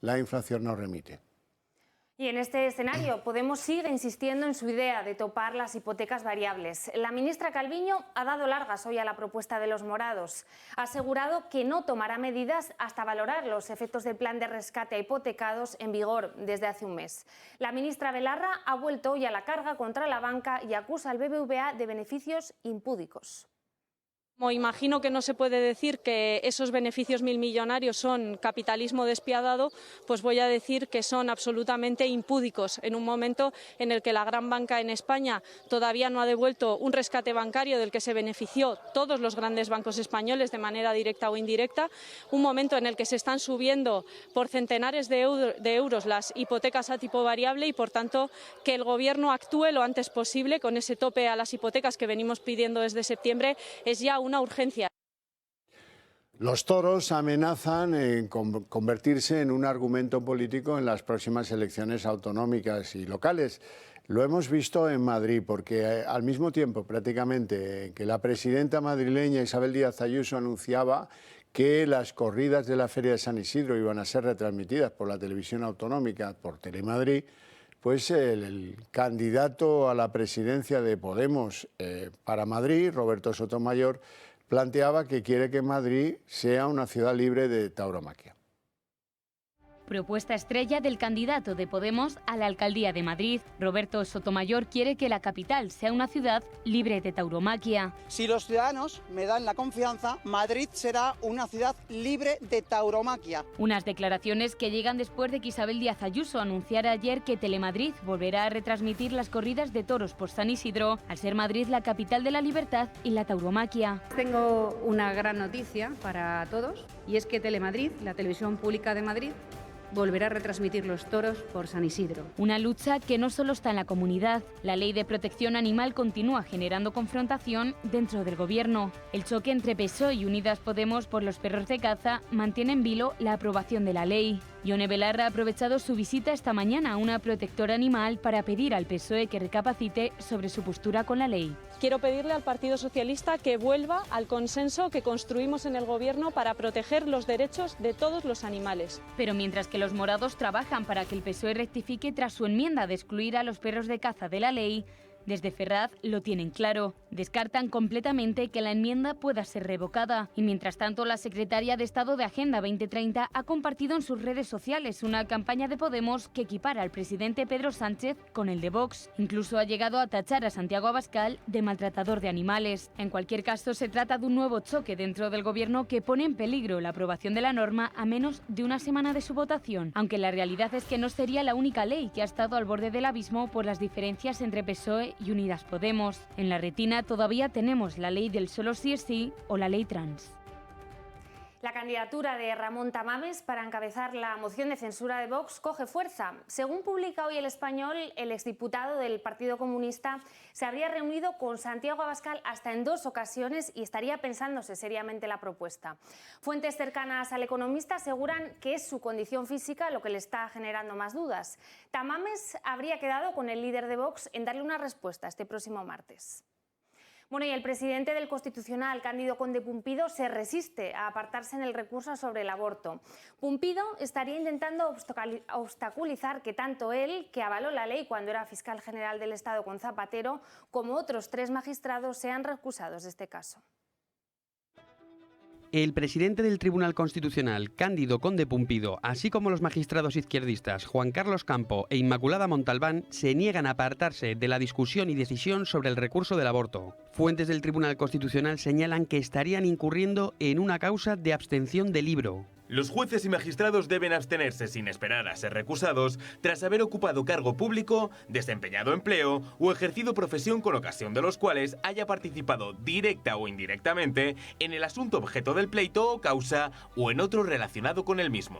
la inflación no remite. Y en este escenario, Podemos sigue insistiendo en su idea de topar las hipotecas variables. La ministra Calviño ha dado largas hoy a la propuesta de los morados. Ha asegurado que no tomará medidas hasta valorar los efectos del plan de rescate a hipotecados en vigor desde hace un mes. La ministra Belarra ha vuelto hoy a la carga contra la banca y acusa al BBVA de beneficios impúdicos. Como imagino que no se puede decir que esos beneficios milmillonarios son capitalismo despiadado, pues voy a decir que son absolutamente impúdicos en un momento en el que la gran banca en España todavía no ha devuelto un rescate bancario del que se benefició todos los grandes bancos españoles de manera directa o indirecta, un momento en el que se están subiendo por centenares de euros las hipotecas a tipo variable y, por tanto, que el Gobierno actúe lo antes posible con ese tope a las hipotecas que venimos pidiendo desde septiembre es ya una urgencia. Los toros amenazan en convertirse en un argumento político en las próximas elecciones autonómicas y locales. Lo hemos visto en Madrid, porque al mismo tiempo prácticamente que la presidenta madrileña Isabel Díaz Ayuso anunciaba que las corridas de la Feria de San Isidro iban a ser retransmitidas por la televisión autonómica, por Telemadrid, pues el candidato a la presidencia de Podemos para Madrid, Roberto Sotomayor, planteaba que quiere que Madrid sea una ciudad libre de tauromaquia. Propuesta estrella del candidato de Podemos a la alcaldía de Madrid. Roberto Sotomayor quiere que la capital sea una ciudad libre de tauromaquia. Si los ciudadanos me dan la confianza, Madrid será una ciudad libre de tauromaquia. Unas declaraciones que llegan después de que Isabel Díaz Ayuso anunciara ayer que Telemadrid volverá a retransmitir las corridas de toros por San Isidro, al ser Madrid la capital de la libertad y la tauromaquia. Tengo una gran noticia para todos, y es que Telemadrid, la televisión pública de Madrid, volverá a retransmitir los toros por San Isidro. Una lucha que no solo está en la comunidad. La ley de protección animal continúa generando confrontación dentro del Gobierno. El choque entre PSOE y Unidas Podemos por los perros de caza mantiene en vilo la aprobación de la ley. Yone Belarra ha aprovechado su visita esta mañana a una protectora animal para pedir al PSOE que recapacite sobre su postura con la ley. Quiero pedirle al Partido Socialista que vuelva al consenso que construimos en el Gobierno para proteger los derechos de todos los animales. Pero mientras que los morados trabajan para que el PSOE rectifique tras su enmienda de excluir a los perros de caza de la ley, desde Ferraz lo tienen claro. Descartan completamente que la enmienda pueda ser revocada. Y mientras tanto, la secretaria de Estado de Agenda 2030 ha compartido en sus redes sociales una campaña de Podemos que equipara al presidente Pedro Sánchez con el de Vox. Incluso ha llegado a tachar a Santiago Abascal de maltratador de animales. En cualquier caso, se trata de un nuevo choque dentro del Gobierno que pone en peligro la aprobación de la norma a menos de una semana de su votación. Aunque la realidad es que no sería la única ley que ha estado al borde del abismo por las diferencias entre PSOE y Unidas Podemos. En la retina todavía tenemos la ley del solo sí es sí o la ley trans. La candidatura de Ramón Tamames para encabezar la moción de censura de Vox coge fuerza. Según publica hoy El Español, el exdiputado del Partido Comunista se habría reunido con Santiago Abascal hasta en 2 ocasiones y estaría pensándose seriamente la propuesta. Fuentes cercanas al economista aseguran que es su condición física lo que le está generando más dudas. Tamames habría quedado con el líder de Vox en darle una respuesta este próximo martes. Bueno, y el presidente del Constitucional, Cándido Conde Pumpido, se resiste a apartarse en el recurso sobre el aborto. Pumpido estaría intentando obstaculizar que tanto él, que avaló la ley cuando era fiscal general del Estado con Zapatero, como otros 3 magistrados sean recusados de este caso. El presidente del Tribunal Constitucional, Cándido Conde Pumpido, así como los magistrados izquierdistas Juan Carlos Campo e Inmaculada Montalbán, se niegan a apartarse de la discusión y decisión sobre el recurso del aborto. Fuentes del Tribunal Constitucional señalan que estarían incurriendo en una causa de abstención de libro. Los jueces y magistrados deben abstenerse sin esperar a ser recusados tras haber ocupado cargo público, desempeñado empleo o ejercido profesión con ocasión de los cuales haya participado directa o indirectamente en el asunto objeto del pleito o causa o en otro relacionado con el mismo.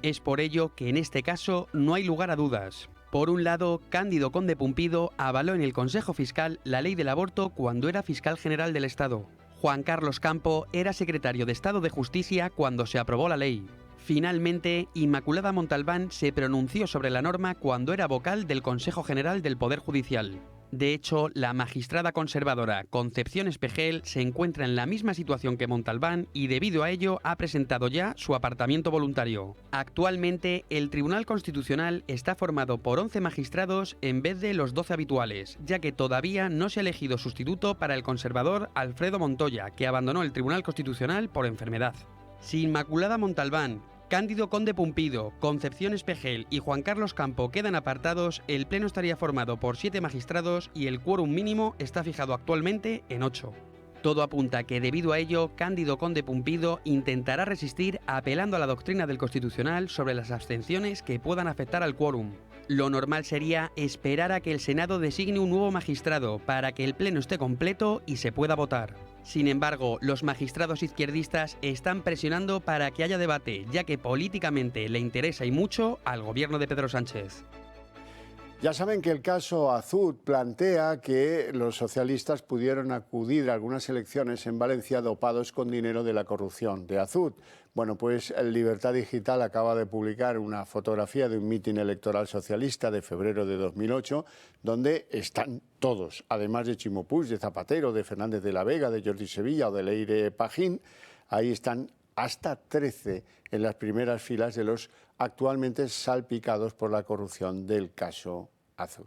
Es por ello que en este caso no hay lugar a dudas. Por un lado, Cándido Conde Pumpido avaló en el Consejo Fiscal la ley del aborto cuando era fiscal general del Estado. Juan Carlos Campo era secretario de Estado de Justicia cuando se aprobó la ley. Finalmente, Inmaculada Montalbán se pronunció sobre la norma cuando era vocal del Consejo General del Poder Judicial. De hecho, la magistrada conservadora Concepción Espejel se encuentra en la misma situación que Montalbán y debido a ello ha presentado ya su apartamiento voluntario. Actualmente, el Tribunal Constitucional está formado por 11 magistrados en vez de los 12 habituales, ya que todavía no se ha elegido sustituto para el conservador Alfredo Montoya, que abandonó el Tribunal Constitucional por enfermedad. Si Inmaculada Montalbán, Cándido Conde Pumpido, Concepción Espejel y Juan Carlos Campo quedan apartados, el Pleno estaría formado por 7 magistrados y el quórum mínimo está fijado actualmente en 8. Todo apunta que debido a ello, Cándido Conde Pumpido intentará resistir apelando a la doctrina del Constitucional sobre las abstenciones que puedan afectar al quórum. Lo normal sería esperar a que el Senado designe un nuevo magistrado para que el Pleno esté completo y se pueda votar. Sin embargo, los magistrados izquierdistas están presionando para que haya debate, ya que políticamente le interesa y mucho al gobierno de Pedro Sánchez. Ya saben que el caso Azud plantea que los socialistas pudieron acudir a algunas elecciones en Valencia dopados con dinero de la corrupción de Azud. Bueno, pues el Libertad Digital acaba de publicar una fotografía de un mitin electoral socialista de febrero de 2008, donde están todos, además de Chimo Puig, de Zapatero, de Fernández de la Vega, de Jordi Sevilla o de Leire Pajín. Ahí están hasta 13 en las primeras filas de los actualmente salpicados por la corrupción del caso Azud.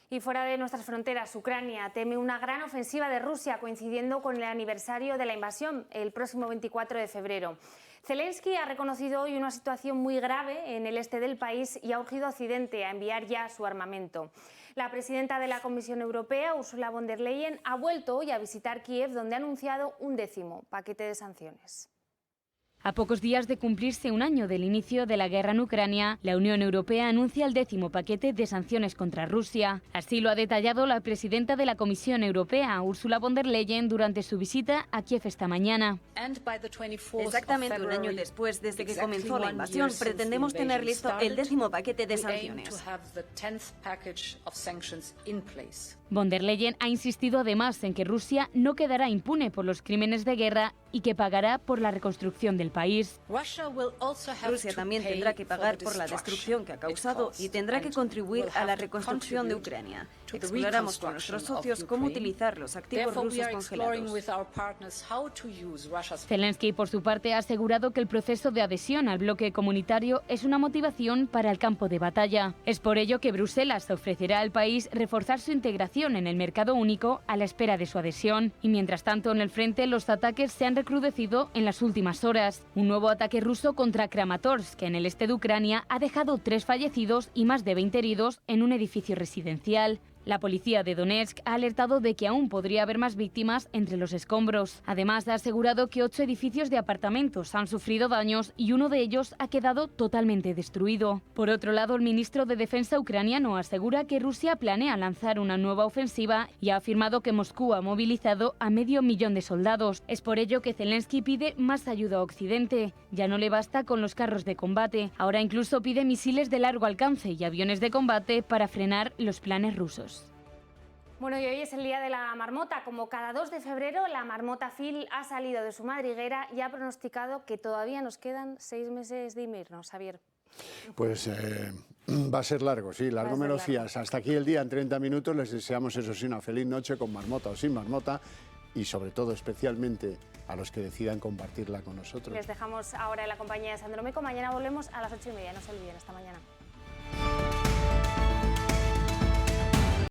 Y fuera de nuestras fronteras, Ucrania teme una gran ofensiva de Rusia coincidiendo con el aniversario de la invasión, el próximo 24 de febrero. Zelensky ha reconocido hoy una situación muy grave en el este del país y ha urgido a Occidente a enviar ya su armamento. La presidenta de la Comisión Europea, Ursula von der Leyen, ha vuelto hoy a visitar Kiev, donde ha anunciado un 10º paquete de sanciones. A pocos días de cumplirse un año del inicio de la guerra en Ucrania, la Unión Europea anuncia el 10º paquete de sanciones contra Rusia. Así lo ha detallado la presidenta de la Comisión Europea, Ursula von der Leyen, durante su visita a Kiev esta mañana. Exactamente un año después, desde que comenzó la invasión, pretendemos tener listo el 10º paquete de sanciones. Von der Leyen ha insistido además en que Rusia no quedará impune por los crímenes de guerra y que pagará por la reconstrucción del país. Rusia también tendrá que pagar por la destrucción que ha causado y tendrá que contribuir a la reconstrucción de Ucrania. Exploramos con nuestros socios cómo utilizar los activos rusos congelados. Zelensky, por su parte, ha asegurado que el proceso de adhesión al bloque comunitario es una motivación para el campo de batalla. Es por ello que Bruselas ofrecerá al país reforzar su integración en el mercado único a la espera de su adhesión. Y mientras tanto, en el frente, los ataques se han recrudecido en las últimas horas. Un nuevo ataque ruso contra Kramatorsk, en el este de Ucrania, ha dejado 3 fallecidos y más de 20 heridos en un edificio residencial. La policía de Donetsk ha alertado de que aún podría haber más víctimas entre los escombros. Además, ha asegurado que 8 edificios de apartamentos han sufrido daños y uno de ellos ha quedado totalmente destruido. Por otro lado, el ministro de Defensa ucraniano asegura que Rusia planea lanzar una nueva ofensiva y ha afirmado que Moscú ha movilizado a 500.000 de soldados. Es por ello que Zelensky pide más ayuda a Occidente. Ya no le basta con los carros de combate. Ahora incluso pide misiles de largo alcance y aviones de combate para frenar los planes rusos. Bueno, y hoy es el día de la marmota. Como cada 2 de febrero, la marmota Phil ha salido de su madriguera y ha pronosticado que todavía nos quedan 6 meses de invierno. Javier. Pues va a ser largo, sí, largo me lo fías. Hasta aquí el día en 30 minutos. Les deseamos, eso sí, una feliz noche con marmota o sin marmota y sobre todo, especialmente, a los que decidan compartirla con nosotros. Les dejamos ahora en la compañía de Sandro Meco. Mañana volvemos a las 8:30. No se olviden, hasta mañana.